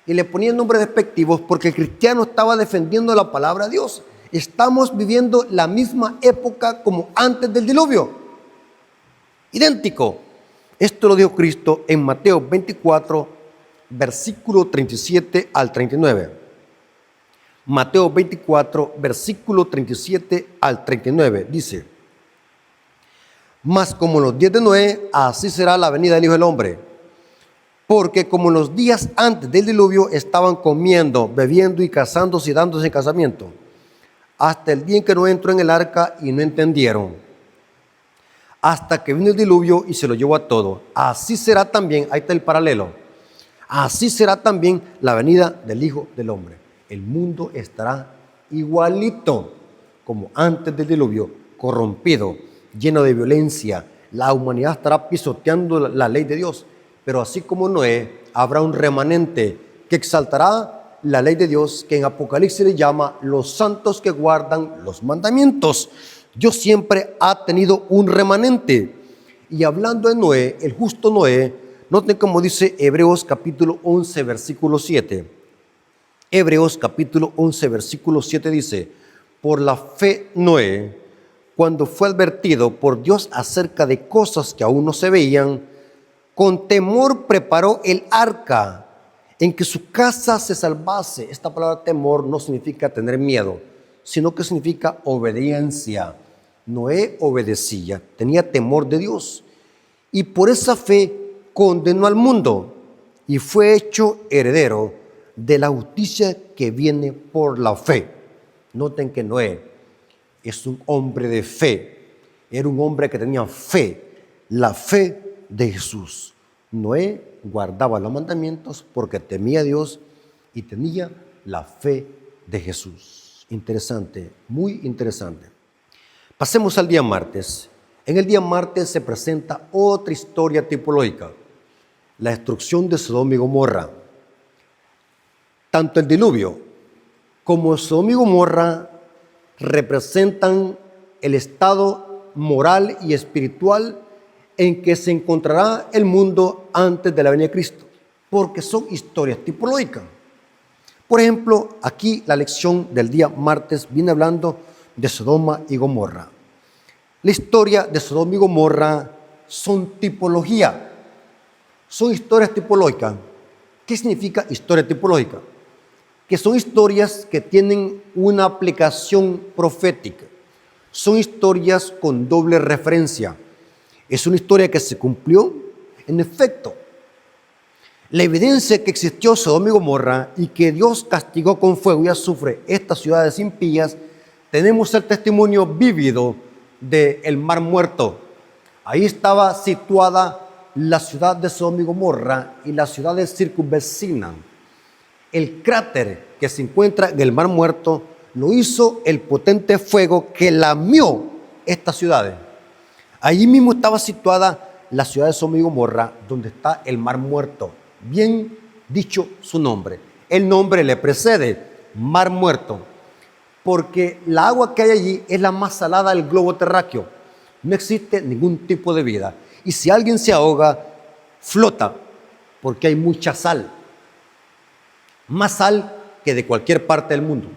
Y le ponían nombres despectivos porque el cristiano estaba defendiendo la palabra de Dios. Estamos viviendo la misma época como antes del diluvio. Idéntico. Esto lo dijo Cristo en Mateo 24, versículo 37 al 39. Mateo 24, versículo 37 al 39, dice: Mas como en los días de Noé, así será la venida del Hijo del Hombre. Porque como en los días antes del diluvio estaban comiendo, bebiendo y casándose y dándose en casamiento, hasta el día en que no entró en el arca y no entendieron, hasta que vino el diluvio y se lo llevó a todo. Así será también, ahí está el paralelo, así será también la venida del Hijo del Hombre. El mundo estará igualito como antes del diluvio, corrompido, lleno de violencia. La humanidad estará pisoteando la ley de Dios, pero así como Noé, habrá un remanente que exaltará la ley de Dios, que en Apocalipsis le llama los santos que guardan los mandamientos. Dios siempre ha tenido un remanente. Y hablando de Noé, el justo Noé, noten cómo dice Hebreos capítulo 11, versículo 7. Hebreos capítulo 11, versículo 7 dice: por la fe Noé, cuando fue advertido por Dios acerca de cosas que aún no se veían, con temor preparó el arca en que su casa se salvase. Esta palabra temor no significa tener miedo, sino que significa obediencia. Noé obedecía, tenía temor de Dios, y por esa fe condenó al mundo y fue hecho heredero de la justicia que viene por la fe. Noten que Noé es un hombre de fe, era un hombre que tenía fe, la fe de Jesús. Noé guardaba los mandamientos porque temía a Dios y tenía la fe de Jesús. Interesante, muy interesante. Pasemos al día martes. En el día martes se presenta otra historia tipológica, la destrucción de Sodoma y Gomorra. Tanto el diluvio como Sodoma y Gomorra representan el estado moral y espiritual en que se encontrará el mundo antes de la venida de Cristo, porque son historias tipológicas. Por ejemplo, aquí la lección del día martes viene hablando de Sodoma y Gomorra. La historia de Sodoma y Gomorra son tipología, son historias tipológicas. ¿Qué significa historia tipológica? Que son historias que tienen una aplicación profética, son historias con doble referencia. Es una historia que se cumplió en efecto. La evidencia que existió Sodoma y Gomorra y que Dios castigó con fuego y azufre estas ciudades impías, tenemos el testimonio vívido del Mar Muerto. Ahí estaba situada la ciudad de Sodoma y Gomorra y las ciudades circunvecinas. El cráter que se encuentra en el Mar Muerto lo hizo el potente fuego que lamió estas ciudades. Allí mismo estaba situada la ciudad de Sodoma y Gomorra, donde está el Mar Muerto. Bien dicho su nombre. El nombre le precede, Mar Muerto, porque la agua que hay allí es la más salada del globo terráqueo. No existe ningún tipo de vida. Y si alguien se ahoga, flota, porque hay mucha sal. Más sal que de cualquier parte del mundo.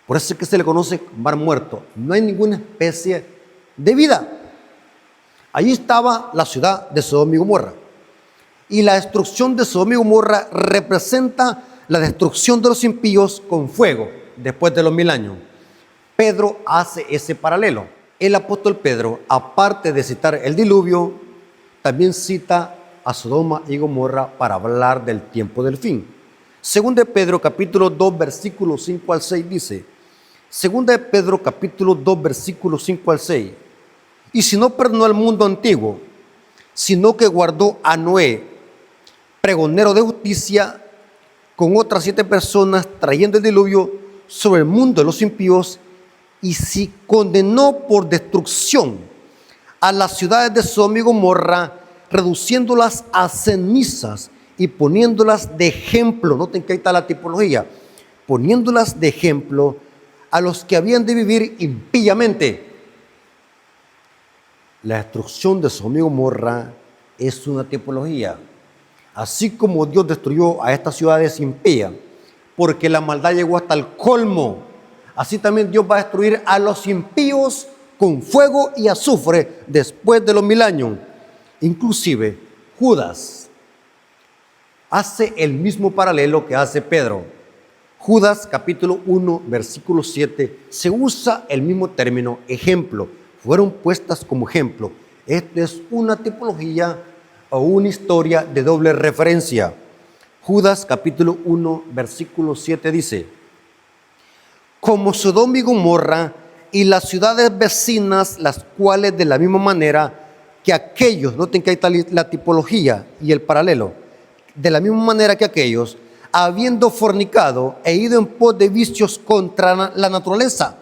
Por eso es que se le conoce Mar Muerto. No hay ninguna especie de vida. Allí estaba la ciudad de Sodoma y Gomorra. Y la destrucción de Sodoma y Gomorra representa la destrucción de los impíos con fuego después de los 1000 años. Pedro hace ese paralelo. El apóstol Pedro, aparte de citar el diluvio, también cita a Sodoma y Gomorra para hablar del tiempo del fin. Segunda de Pedro capítulo 2 versículos 5 al 6 dice, Segunda de Pedro capítulo 2 versículos 5 al 6, y si no perdonó al mundo antiguo, sino que guardó a Noé, pregonero de justicia, con otras 7 personas, trayendo el diluvio sobre el mundo de los impíos, y si condenó por destrucción a las ciudades de Sodoma y Gomorra, reduciéndolas a cenizas y poniéndolas de ejemplo. Noten que ahí está la tipología, poniéndolas de ejemplo a los que habían de vivir impíamente. La destrucción de Sodoma y Gomorra es una tipología. Así como Dios destruyó a estas ciudades impías, porque la maldad llegó hasta el colmo, así también Dios va a destruir a los impíos con fuego y azufre después de los 1000 años. Inclusive Judas hace el mismo paralelo que hace Pedro. Judas capítulo 1 versículo 7 se usa el mismo término ejemplo. Fueron puestas como ejemplo. Esto es una tipología o una historia de doble referencia. Judas capítulo 1 versículo 7 dice, como Sodoma y Gomorra y las ciudades vecinas, las cuales de la misma manera que aquellos, noten que ahí está la tipología y el paralelo, de la misma manera que aquellos, habiendo fornicado e ido en pos de vicios contra la naturaleza,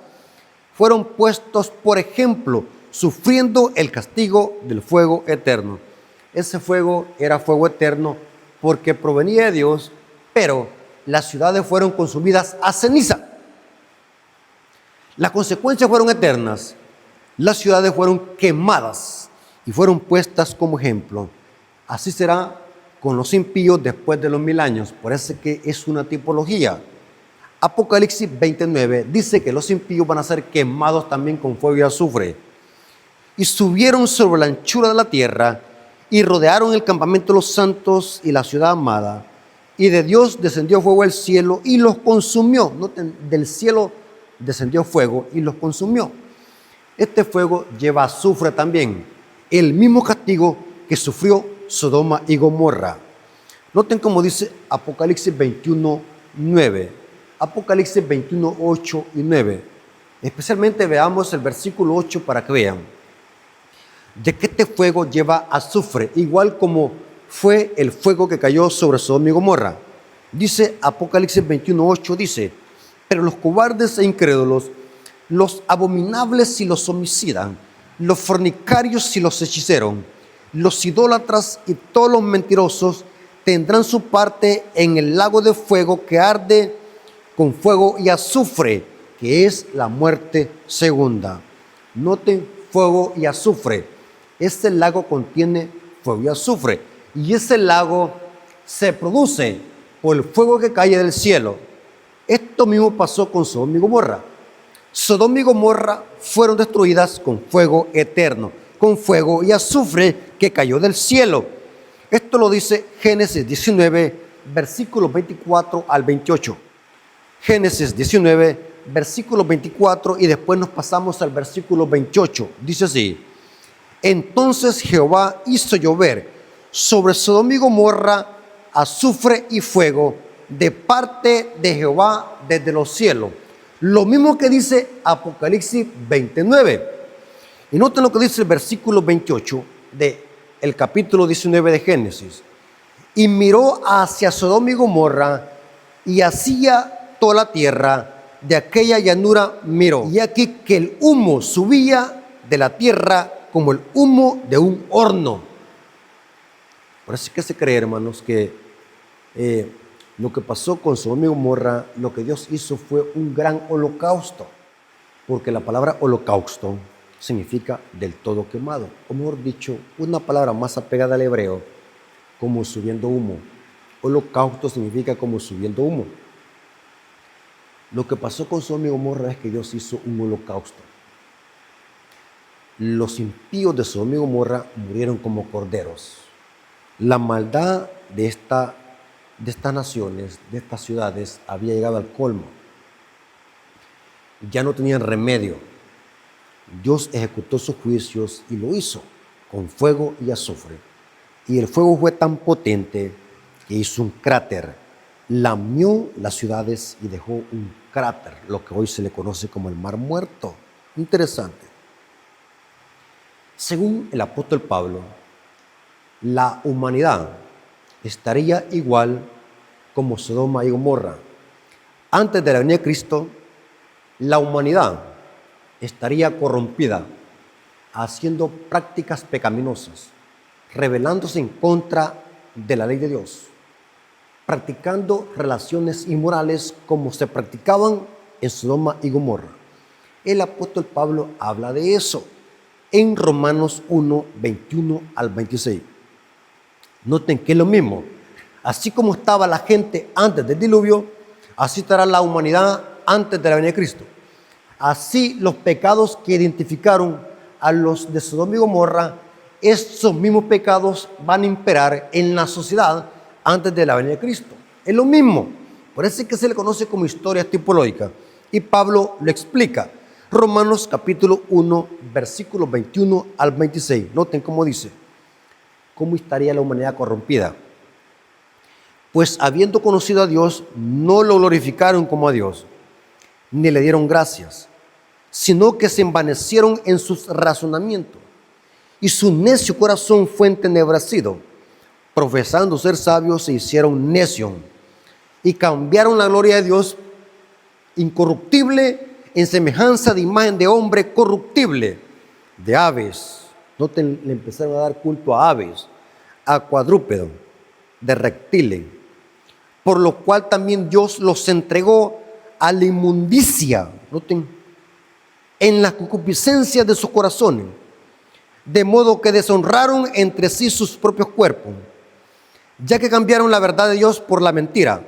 fueron puestos por ejemplo, sufriendo el castigo del fuego eterno. Ese fuego era fuego eterno porque provenía de Dios, pero las ciudades fueron consumidas a ceniza. Las consecuencias fueron eternas. Las ciudades fueron quemadas y fueron puestas como ejemplo. Así será con los impíos después de los 1000 años. Por eso es que es una tipología. Apocalipsis 29 dice que los impíos van a ser quemados también con fuego y azufre. Y subieron sobre la anchura de la tierra y rodearon el campamento de los santos y la ciudad amada. Y de Dios descendió fuego del cielo y los consumió. Noten, del cielo descendió fuego y los consumió. Este fuego lleva azufre también, el mismo castigo que sufrió Sodoma y Gomorra. Noten cómo dice Apocalipsis 21, 9. Apocalipsis 21, 8 y 9. Especialmente veamos el versículo 8 para que vean de que este fuego lleva azufre, igual como fue el fuego que cayó sobre Sodoma y Gomorra. Dice Apocalipsis 21, 8, dice: pero los cobardes e incrédulos, los abominables y los homicidas, los fornicarios y los hechiceros, los idólatras y todos los mentirosos tendrán su parte en el lago de fuego que arde con fuego y azufre, que es la muerte segunda. Noten, fuego y azufre. Este lago contiene fuego y azufre, y ese lago se produce por el fuego que cae del cielo. Esto mismo pasó con Sodoma y Gomorra. Sodoma y Gomorra fueron destruidas con fuego eterno, con fuego y azufre que cayó del cielo. Esto lo dice Génesis 19, versículos 24 al 28. Génesis 19, versículo 24, y después nos pasamos al versículo 28. Dice así: entonces Jehová hizo llover sobre Sodoma y Gomorra azufre y fuego de parte de Jehová desde los cielos. Lo mismo que dice Apocalipsis 29. Y noten lo que dice el versículo 28 del capítulo 19 de Génesis. Y miró hacia Sodoma y Gomorra y hacia toda la tierra de aquella llanura miró. Y aquí que el humo subía de la tierra como el humo de un horno. Por eso es que se cree, hermanos, que lo que pasó con Sodoma y Gomorra, lo que Dios hizo fue un gran holocausto, porque la palabra holocausto significa del todo quemado, o mejor dicho, una palabra más apegada al hebreo, como subiendo humo. Holocausto significa como subiendo humo. Lo que pasó con Sodoma y Gomorra es que Dios hizo un holocausto. Los impíos de Sodoma y Gomorra murieron como corderos. La maldad de estas naciones, de estas ciudades, había llegado al colmo. Ya no tenían remedio. Dios ejecutó sus juicios y lo hizo con fuego y azufre. Y el fuego fue tan potente que hizo un cráter, lamió las ciudades y dejó un cráter, lo que hoy se le conoce como el Mar Muerto. Interesante. Según el apóstol Pablo, la humanidad estaría igual como Sodoma y Gomorra. Antes de la venida de Cristo, la humanidad estaría corrompida, haciendo prácticas pecaminosas, rebelándose en contra de la ley de Dios, practicando relaciones inmorales como se practicaban en Sodoma y Gomorra. El apóstol Pablo habla de eso en Romanos 1, 21 al 26. Noten que es lo mismo. Así como estaba la gente antes del diluvio, así estará la humanidad antes de la venida de Cristo. Así los pecados que identificaron a los de Sodoma y Gomorra, esos mismos pecados van a imperar en la sociedad antes de la venida de Cristo. Es lo mismo. Por eso es que se le conoce como historia tipológica. Y Pablo lo explica. Romanos capítulo 1, versículos 21 al 26. Noten cómo dice. ¿Cómo estaría la humanidad corrompida? Pues habiendo conocido a Dios, no lo glorificaron como a Dios, ni le dieron gracias, sino que se envanecieron en sus razonamientos, y su necio corazón fue entenebrecido. Profesando ser sabios, se hicieron necios, y cambiaron la gloria de Dios incorruptible en semejanza de imagen de hombre corruptible, de aves. Noten, le empezaron a dar culto a aves, a cuadrúpedos, de reptiles, por lo cual también Dios los entregó a la inmundicia, noten, en la concupiscencia de sus corazones, de modo que deshonraron entre sí sus propios cuerpos, ya que cambiaron la verdad de Dios por la mentira,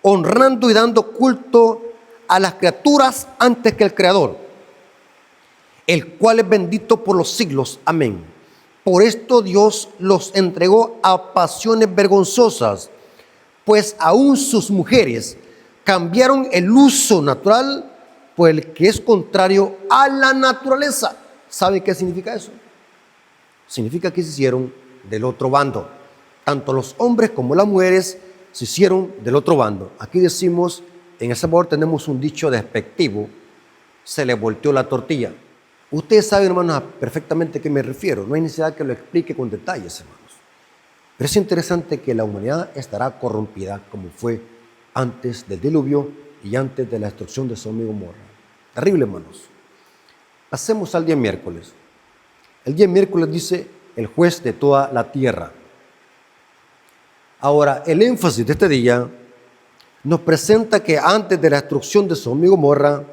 honrando y dando culto a las criaturas antes que el Creador, el cual es bendito por los siglos. Amén. Por esto Dios los entregó a pasiones vergonzosas, pues aún sus mujeres cambiaron el uso natural por el que es contrario a la naturaleza. ¿Sabe qué significa eso? Significa que se hicieron del otro bando. Tanto los hombres como las mujeres se hicieron del otro bando. Aquí decimos, en El Salvador tenemos un dicho despectivo: se le volteó la tortilla. Ustedes saben, hermanos, perfectamente a qué me refiero. No hay necesidad que lo explique con detalles, hermanos. Pero es interesante que la humanidad estará corrompida como fue antes del diluvio y antes de la destrucción de Sodoma y Gomorra. Terrible, hermanos. Pasemos al día miércoles. El día miércoles dice el juez de toda la tierra. Ahora, el énfasis de este día nos presenta que antes de la destrucción de Sodoma y Gomorra,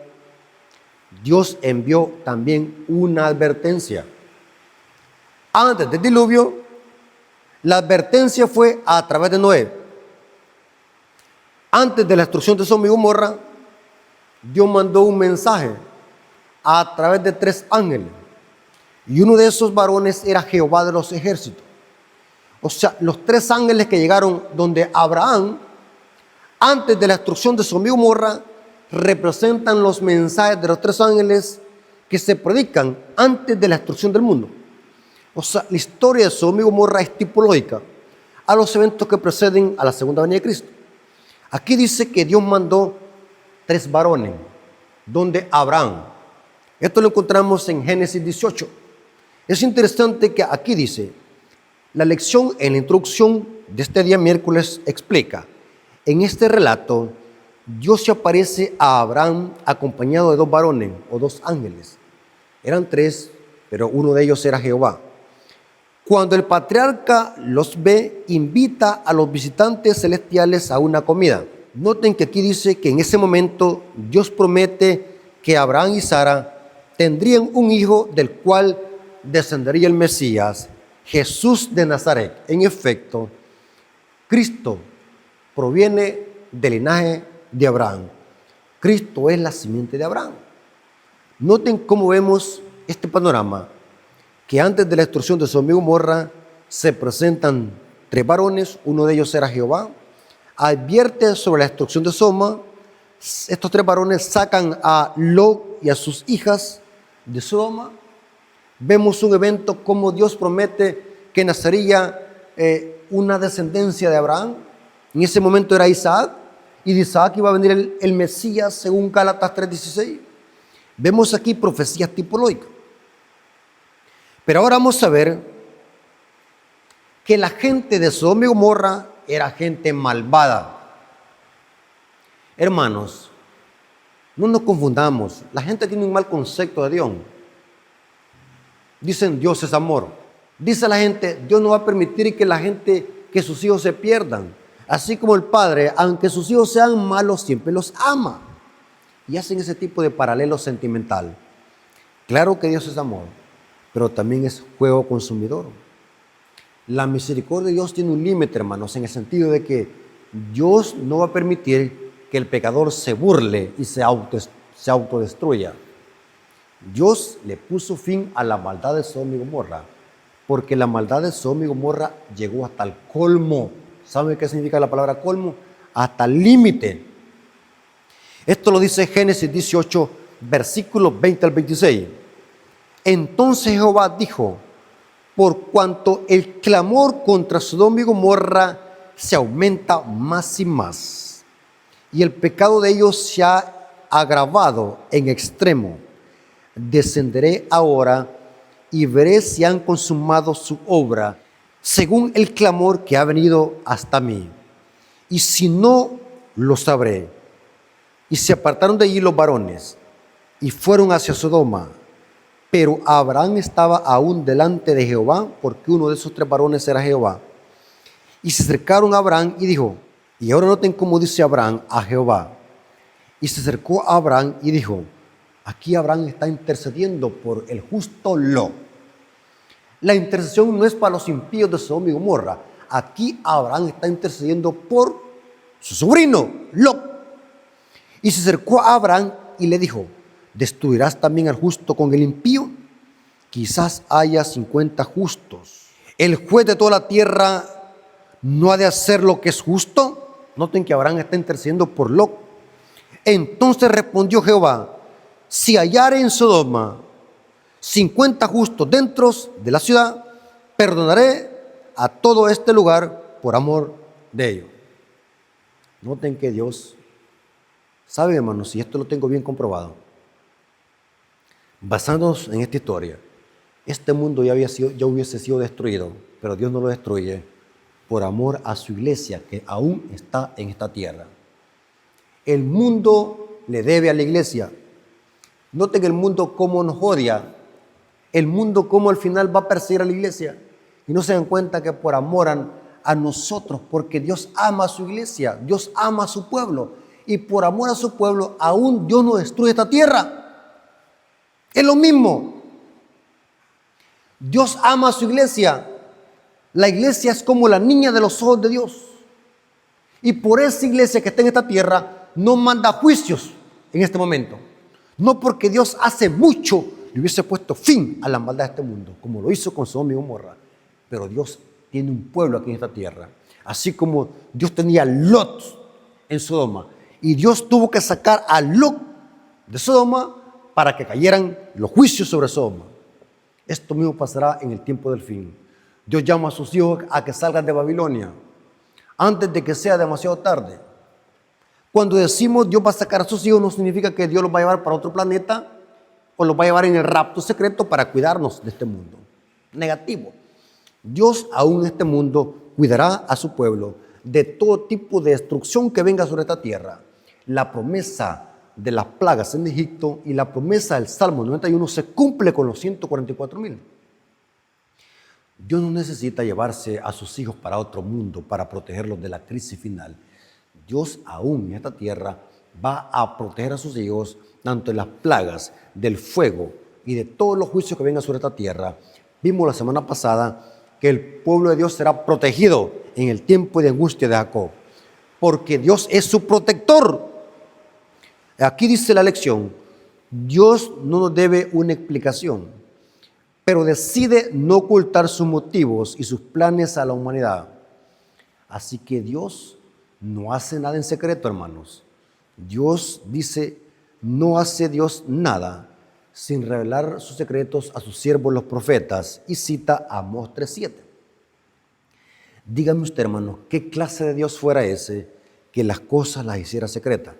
Dios envió también una advertencia. Antes del diluvio, la advertencia fue a través de Noé. Antes de la destrucción de Sodoma y Gomorra, Dios mandó un mensaje a través de 3 ángeles. Y uno de esos varones era Jehová de los ejércitos. O sea, los 3 ángeles que llegaron donde Abraham, antes de la destrucción de Sodoma y Gomorra, representan los mensajes de los 3 ángeles que se predican antes de la destrucción del mundo. O sea, la historia de Sodoma y Gomorra es tipológica a los eventos que preceden a la segunda venida de Cristo. Aquí dice que Dios mandó 3 varones, donde Abraham. Esto lo encontramos en Génesis 18. Es interesante que aquí dice, la lección en la introducción de este día miércoles explica, en este relato, Dios se aparece a Abraham acompañado de 2 varones o 2 ángeles. Eran 3, pero uno de ellos era Jehová. Cuando el patriarca los ve, invita a los visitantes celestiales a una comida. Noten que aquí dice que en ese momento Dios promete que Abraham y Sara tendrían un hijo del cual descendería el Mesías, Jesús de Nazaret. En efecto, Cristo proviene del linaje de Abraham. Cristo es la simiente de Abraham. Noten cómo vemos este panorama, que antes de la destrucción de Sodoma y Gomorra se presentan 3 varones, uno de ellos era Jehová, advierte sobre la destrucción de Sodoma. Estos 3 varones sacan a Lot y a sus hijas de Sodoma. Vemos un evento como Dios promete que nacería una descendencia de Abraham. En ese momento era Isaac, y de Isaac iba a venir el Mesías según Gálatas 3:16. Vemos aquí profecías tipológicas. Pero ahora vamos a ver que la gente de Sodoma y Gomorra era gente malvada. Hermanos, no nos confundamos. La gente tiene un mal concepto de Dios. Dicen Dios es amor. Dice la gente, Dios no va a permitir que sus hijos se pierdan. Así como el padre, aunque sus hijos sean malos, siempre los ama. Y hacen ese tipo de paralelo sentimental. Claro que Dios es amor, pero también es fuego consumidor. La misericordia de Dios tiene un límite, hermanos, en el sentido de que Dios no va a permitir que el pecador se burle y se autodestruya. Dios le puso fin a la maldad de Sodoma y Gomorra, porque la maldad de Sodoma y Gomorra llegó hasta el colmo. ¿Saben qué significa la palabra colmo? Hasta el límite. Esto lo dice Génesis 18, versículos 20 al 26. Entonces Jehová dijo, por cuanto el clamor contra Sodoma y Gomorra se aumenta más y más, y el pecado de ellos se ha agravado en extremo. Descenderé ahora y veré si han consumado su obra según el clamor que ha venido hasta mí. Y si no, lo sabré. Y se apartaron de allí los varones y fueron hacia Sodoma. Pero Abraham estaba aún delante de Jehová, porque uno de esos 3 varones era Jehová. Y se acercaron a Abraham y dijo, y ahora noten cómo dice Abraham a Jehová. Y se acercó a Abraham y dijo, aquí Abraham está intercediendo por el justo Lot. La intercesión no es para los impíos de Sodoma y Gomorra. Aquí Abraham está intercediendo por su sobrino Lot. Y se acercó a Abraham y le dijo, ¿destruirás también al justo con el impío? Quizás haya 50 justos. ¿El juez de toda la tierra no ha de hacer lo que es justo? Noten que Abraham está intercediendo por Lot. Entonces respondió Jehová, si hallare en Sodoma 50 justos dentro de la ciudad, perdonaré a todo este lugar por amor de ellos. Noten que Dios sabe, hermanos, y esto lo tengo bien comprobado. Basándonos en esta historia, este mundo ya hubiese sido destruido, pero Dios no lo destruye por amor a su iglesia que aún está en esta tierra. El mundo le debe a la iglesia. Noten el mundo cómo nos odia, el mundo cómo al final va a perseguir a la iglesia. Y no se dan cuenta que por amor a nosotros, porque Dios ama a su iglesia, Dios ama a su pueblo, y por amor a su pueblo aún Dios no destruye esta tierra. Es lo mismo. Dios ama a su iglesia. La iglesia es como la niña de los ojos de Dios. Y por esa iglesia que está en esta tierra no manda juicios en este momento. No porque Dios hace mucho le hubiese puesto fin a la maldad de este mundo, como lo hizo con Sodoma y Gomorra. Pero Dios tiene un pueblo aquí en esta tierra. Así como Dios tenía Lot en Sodoma. Y Dios tuvo que sacar a Lot de Sodoma para que cayeran los juicios sobre Sodoma. Esto mismo pasará en el tiempo del fin. Dios llama a sus hijos a que salgan de Babilonia antes de que sea demasiado tarde. Cuando decimos Dios va a sacar a sus hijos, no significa que Dios los va a llevar para otro planeta o los va a llevar en el rapto secreto para cuidarnos de este mundo. Negativo. Dios aún en este mundo cuidará a su pueblo de todo tipo de destrucción que venga sobre esta tierra. La promesa de las plagas en Egipto y la promesa del Salmo 91 se cumple con los 144,000. Dios no necesita llevarse a sus hijos para otro mundo para protegerlos de la crisis final. Dios aún en esta tierra va a proteger a sus hijos tanto de las plagas, del fuego y de todos los juicios que vengan sobre esta tierra. Vimos la semana pasada que el pueblo de Dios será protegido en el tiempo de angustia de Jacob, porque Dios es su protector. Aquí dice la lección, Dios no nos debe una explicación, pero decide no ocultar sus motivos y sus planes a la humanidad. Así que Dios no hace nada en secreto, hermanos. Dios dice, no hace Dios nada sin revelar sus secretos a sus siervos los profetas, y cita Amós 3:7. Dígame usted, hermano, ¿qué clase de Dios fuera ese que las cosas las hiciera secretas?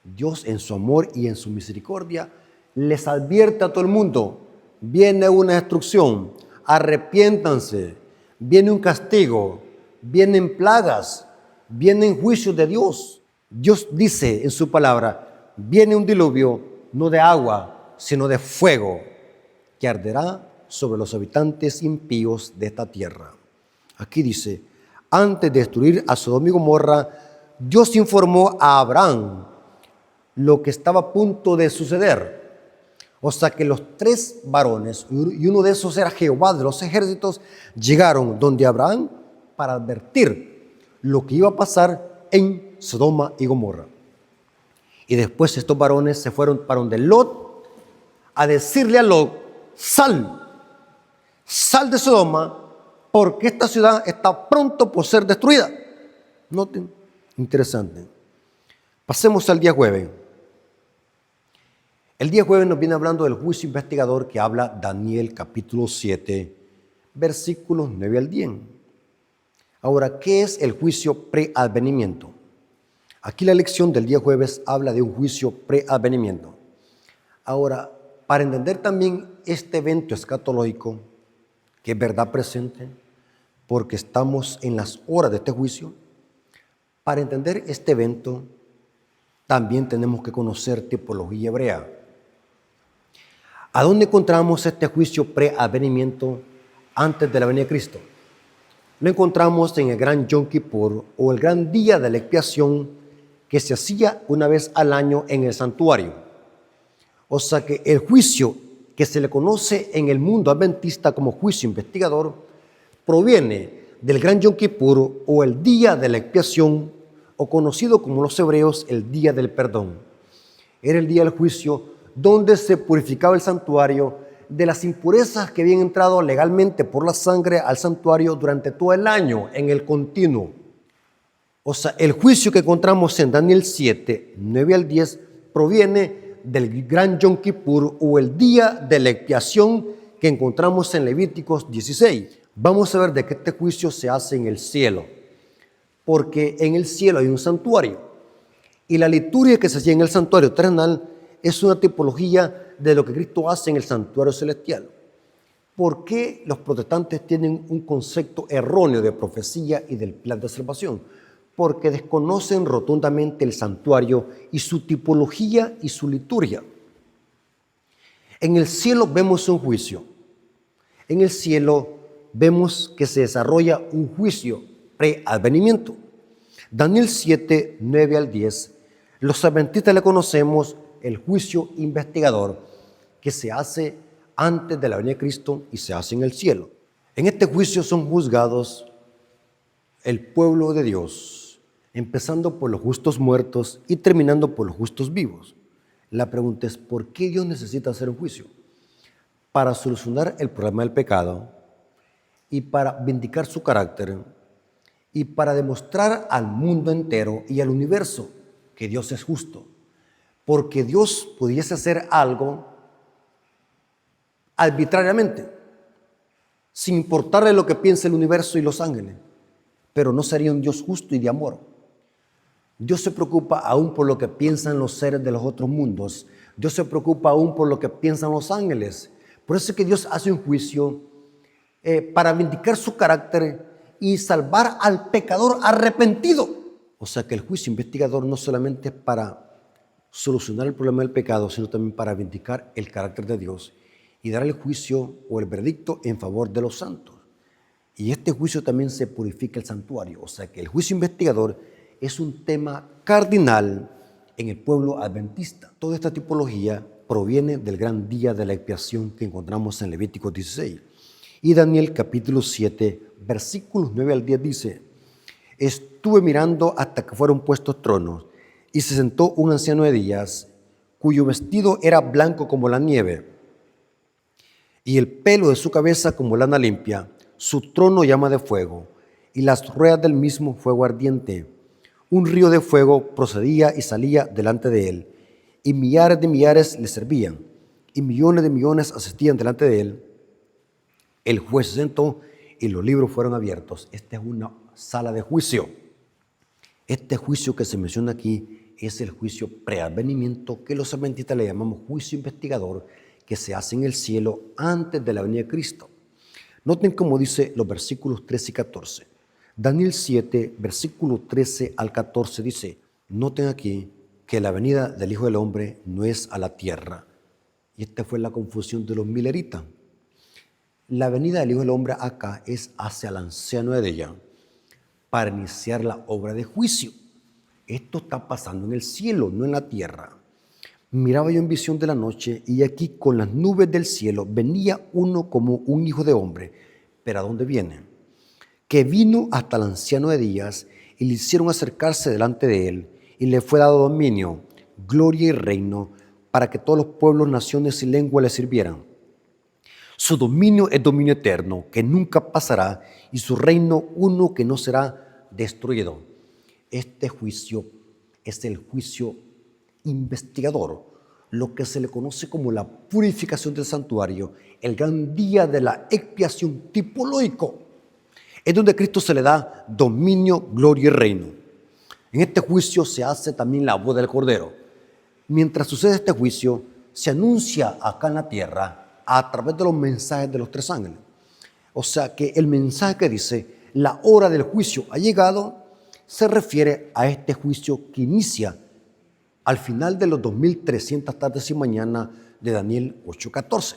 Dios en su amor y en su misericordia les advierte a todo el mundo, viene una destrucción, arrepiéntanse, viene un castigo, vienen plagas, vienen juicios de Dios. Dios dice en su palabra, viene un diluvio no de agua, sino de fuego, que arderá sobre los habitantes impíos de esta tierra. Aquí dice, antes de destruir a Sodoma y Gomorra, Dios informó a Abraham lo que estaba a punto de suceder. O sea que los 3 varones, y uno de esos era Jehová de los ejércitos, llegaron donde Abraham para advertir lo que iba a pasar en Sodoma y Gomorra. Y después estos varones se fueron para donde Lot a decirle a Lot, sal de Sodoma, porque esta ciudad está pronto por ser destruida. Noten, interesante. Pasemos al día jueves. El día jueves nos viene hablando del juicio investigador que habla Daniel capítulo 7, versículos 9 al 10. Ahora, ¿qué es el juicio preadvenimiento? Aquí la lección del día jueves habla de un juicio preadvenimiento. Ahora, para entender también este evento escatológico, que es verdad presente, porque estamos en las horas de este juicio, para entender este evento también tenemos que conocer tipología hebrea. ¿A dónde encontramos este juicio preadvenimiento antes de la venida de Cristo? Lo encontramos en el gran Yom Kippur o el gran día de la expiación que se hacía una vez al año en el santuario. O sea que el juicio que se le conoce en el mundo adventista como juicio investigador proviene del gran Yom Kippur o el día de la expiación, o conocido como los hebreos el día del perdón. Era el día del juicio donde se purificaba el santuario de las impurezas que habían entrado legalmente por la sangre al santuario durante todo el año en el continuo. O sea, el juicio que encontramos en Daniel 7, 9 al 10, proviene del gran Yom Kippur o el día de la expiación que encontramos en Levíticos 16. Vamos a ver de que este juicio se hace en el cielo, porque en el cielo hay un santuario y la liturgia que se hacía en el santuario terrenal es una tipología de lo que Cristo hace en el santuario celestial. ¿Por qué los protestantes tienen un concepto erróneo de profecía y del plan de salvación? Porque desconocen rotundamente el santuario y su tipología y su liturgia. En el cielo vemos un juicio. En el cielo vemos que se desarrolla un juicio preadvenimiento. Daniel 7, 9 al 10, los adventistas le conocemos el juicio investigador que se hace antes de la venida de Cristo y se hace en el cielo. En este juicio son juzgados el pueblo de Dios, empezando por los justos muertos y terminando por los justos vivos. La pregunta es, ¿por qué Dios necesita hacer un juicio? Para solucionar el problema del pecado y para vindicar su carácter y para demostrar al mundo entero y al universo que Dios es justo. Porque Dios pudiese hacer algo arbitrariamente, sin importarle lo que piense el universo y los ángeles, pero no sería un Dios justo y de amor. Dios se preocupa aún por lo que piensan los seres de los otros mundos. Dios se preocupa aún por lo que piensan los ángeles. Por eso es que Dios hace un juicio para vindicar su carácter y salvar al pecador arrepentido. O sea que el juicio investigador no solamente es para solucionar el problema del pecado, sino también para vindicar el carácter de Dios y dar el juicio o el veredicto en favor de los santos. Y este juicio también se purifica el santuario. O sea que el juicio investigador es un tema cardinal en el pueblo adventista. Toda esta tipología proviene del gran día de la expiación que encontramos en Levítico 16. Y Daniel capítulo 7, versículos 9 al 10 dice: estuve mirando hasta que fueron puestos tronos, y se sentó un anciano de días, cuyo vestido era blanco como la nieve, y el pelo de su cabeza como lana limpia, su trono llama de fuego, y las ruedas del mismo fuego ardiente. Un río de fuego procedía y salía delante de él, y millares de millares le servían, y millones de millones asistían delante de él. El juez se sentó y los libros fueron abiertos. Esta es una sala de juicio. Este juicio que se menciona aquí es el juicio preadvenimiento, que los adventistas le llamamos juicio investigador, que se hace en el cielo antes de la venida de Cristo. Noten cómo dice los versículos 13 y 14. Daniel 7, versículo 13 al 14 dice: noten aquí que la venida del Hijo del Hombre no es a la tierra. Y esta fue la confusión de los mileritas. La venida del Hijo del Hombre acá es hacia el anciano de ella para iniciar la obra de juicio. Esto está pasando en el cielo, no en la tierra. Miraba yo en visión de la noche, y aquí con las nubes del cielo venía uno como un hijo de hombre. ¿Pero a dónde viene? Que vino hasta el anciano de días, y le hicieron acercarse delante de él, y le fue dado dominio, gloria y reino, para que todos los pueblos, naciones y lenguas le sirvieran. Su dominio es dominio eterno, que nunca pasará, y su reino uno que no será destruido. Este juicio es el juicio investigador, lo que se le conoce como la purificación del santuario, el gran día de la expiación tipológico. Es donde a Cristo se le da dominio, gloria y reino. En este juicio se hace también la boda del Cordero. Mientras sucede este juicio, se anuncia acá en la tierra a través de los mensajes de los tres ángeles. O sea que el mensaje que dice, la hora del juicio ha llegado, se refiere a este juicio que inicia al final de los 2300 tardes y mañana de Daniel 8:14.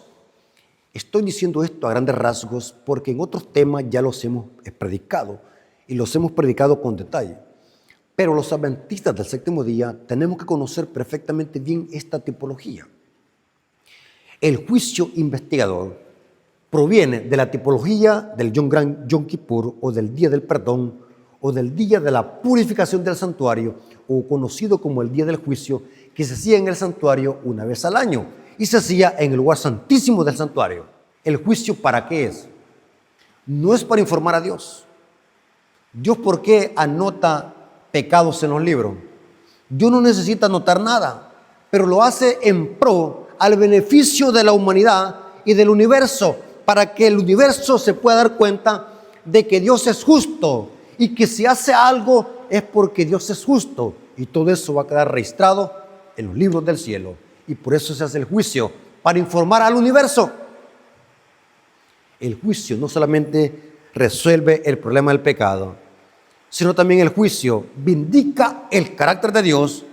Estoy diciendo esto a grandes rasgos porque en otros temas ya los hemos predicado y los hemos predicado con detalle. Pero los adventistas del séptimo día tenemos que conocer perfectamente bien esta tipología. El juicio investigador proviene de la tipología del Yom Kippur o del Día del Perdón o del Día de la Purificación del Santuario o conocido como el Día del Juicio, que se hacía en el santuario una vez al año y se hacía en el lugar santísimo del santuario. ¿El juicio para qué es? No es para informar a Dios. Dios, ¿por qué anota pecados en los libros? Dios no necesita anotar nada, pero lo hace en pro al beneficio de la humanidad y del universo, para que el universo se pueda dar cuenta de que Dios es justo y que si hace algo es porque Dios es justo, y todo eso va a quedar registrado en los libros del cielo. Y por eso se hace el juicio, para informar al universo. El juicio no solamente resuelve el problema del pecado, sino también el juicio vindica el carácter de Dios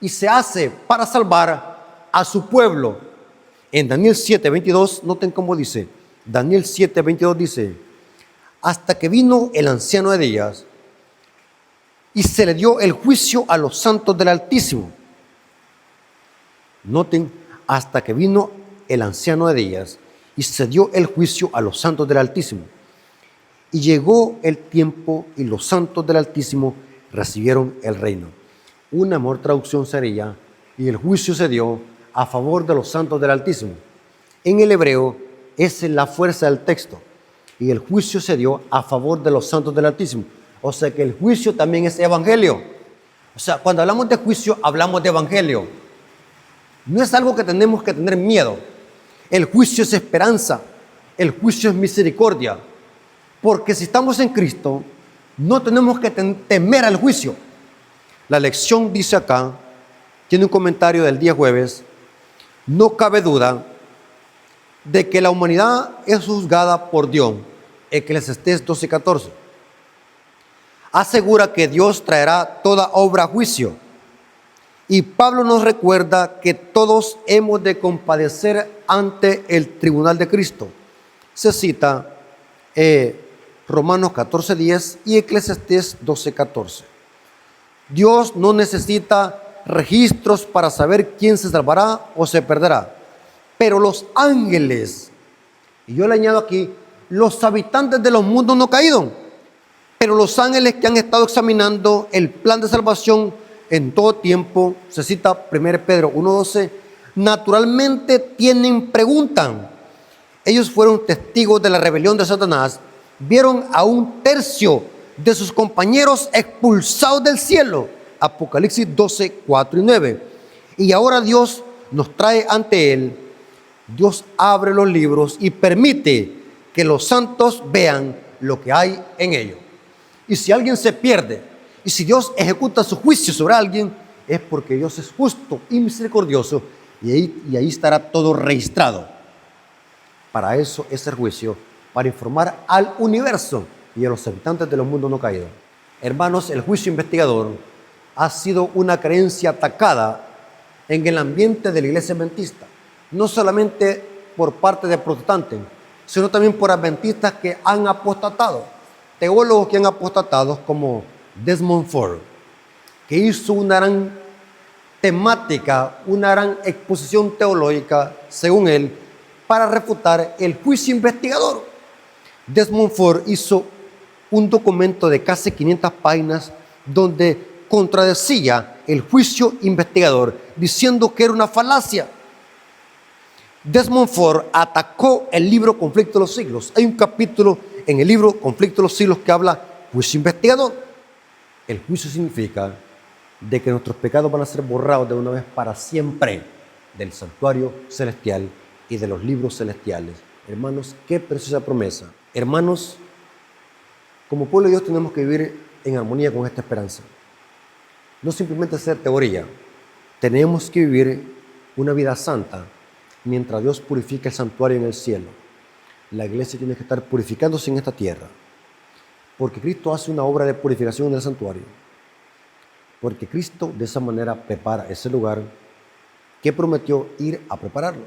y se hace para salvar a su pueblo. En Daniel 7:22, noten cómo dice. Daniel 7:22 dice: hasta que vino el anciano de días y se le dio el juicio a los santos del Altísimo. Noten, hasta que vino el anciano de días y se dio el juicio a los santos del Altísimo. Y llegó el tiempo y los santos del Altísimo recibieron el reino. Una mejor traducción sería: y el juicio se dio a favor de los santos del Altísimo. En el hebreo, esa es la fuerza del texto. Y el juicio se dio a favor de los santos del Altísimo. O sea que el juicio también es evangelio. O sea, cuando hablamos de juicio, hablamos de evangelio. No es algo que tenemos que tener miedo. El juicio es esperanza. El juicio es misericordia. Porque si estamos en Cristo, no tenemos que temer al juicio. La lección dice acá, tiene un comentario del día jueves: no cabe duda de que la humanidad es juzgada por Dios. Eclesiastés 12:14. Asegura que Dios traerá toda obra a juicio. Y Pablo nos recuerda que todos hemos de compadecer ante el tribunal de Cristo. Se cita Romanos 14:10 y Eclesiastés 12:14. Dios no necesita registros para saber quién se salvará o se perderá. Pero los ángeles, y yo le añado aquí, los habitantes de los mundos no caídos, pero los ángeles que han estado examinando el plan de salvación en todo tiempo, se cita 1 Pedro 1:12, naturalmente preguntan. Ellos fueron testigos de la rebelión de Satanás, vieron a un tercio de sus compañeros expulsados del cielo, Apocalipsis 12:4-9. Y ahora Dios nos trae ante Él. Dios abre los libros y permite que los santos vean lo que hay en ellos. Y si alguien se pierde, y si Dios ejecuta su juicio sobre alguien, es porque Dios es justo y misericordioso, y ahí estará todo registrado. Para eso es el juicio, para informar al universo y a los habitantes de los mundos no caídos. Hermanos, el juicio investigador ha sido una creencia atacada en el ambiente de la iglesia adventista, no solamente por parte de protestantes, sino también por adventistas que han apostatado, teólogos que han apostatado como Desmond Ford, que hizo una gran temática, una gran exposición teológica, según él, para refutar el juicio investigador. Desmond Ford hizo un documento de casi 500 páginas donde contradecía el juicio investigador, diciendo que era una falacia. Desmond Ford atacó el libro Conflicto de los Siglos. Hay un capítulo en el libro Conflicto de los Siglos que habla juicio investigador. El juicio significa de que nuestros pecados van a ser borrados de una vez para siempre del santuario celestial y de los libros celestiales. Hermanos, qué preciosa promesa. Hermanos, como pueblo de Dios tenemos que vivir en armonía con esta esperanza. no simplemente ser teoría. Tenemos que vivir una vida santa mientras Dios purifica el santuario en el cielo. La iglesia tiene que estar purificándose en esta tierra, porque Cristo hace una obra de purificación en el santuario, porque Cristo de esa manera prepara ese lugar que prometió ir a prepararlo.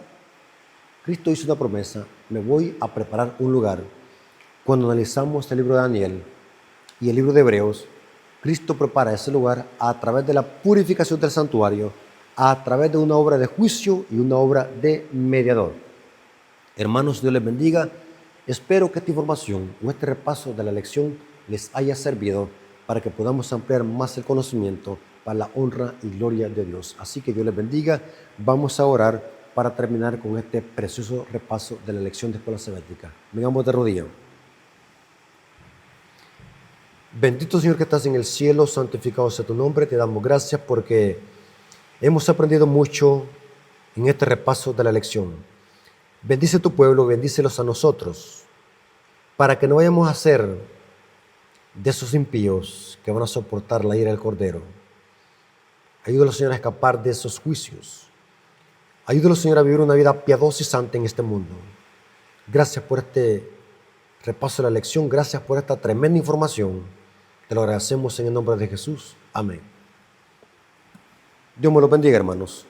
Cristo hizo una promesa: me voy a preparar un lugar. Cuando analizamos el libro de Daniel y el libro de Hebreos, Cristo prepara ese lugar a través de la purificación del santuario, a través de una obra de juicio y una obra de mediador. Hermanos, Dios les bendiga. Espero que esta información o este repaso de la lección les haya servido para que podamos ampliar más el conocimiento para la honra y gloria de Dios. Así que Dios les bendiga. Vamos a orar para terminar con este precioso repaso de la lección de escuela sabática. Vengamos de rodillas. Bendito Señor que estás en el cielo, santificado sea tu nombre. Te damos gracias porque hemos aprendido mucho en este repaso de la lección. Bendice tu pueblo, bendícelos a nosotros, para que no vayamos a ser de esos impíos que van a soportar la ira del Cordero. Ayúdalos, Señor, a escapar de esos juicios. Ayúdalos, Señor, a vivir una vida piadosa y santa en este mundo. Gracias por este repaso de la lección, gracias por esta tremenda información. Te lo agradecemos en el nombre de Jesús. Amén. Dios me los bendiga, hermanos.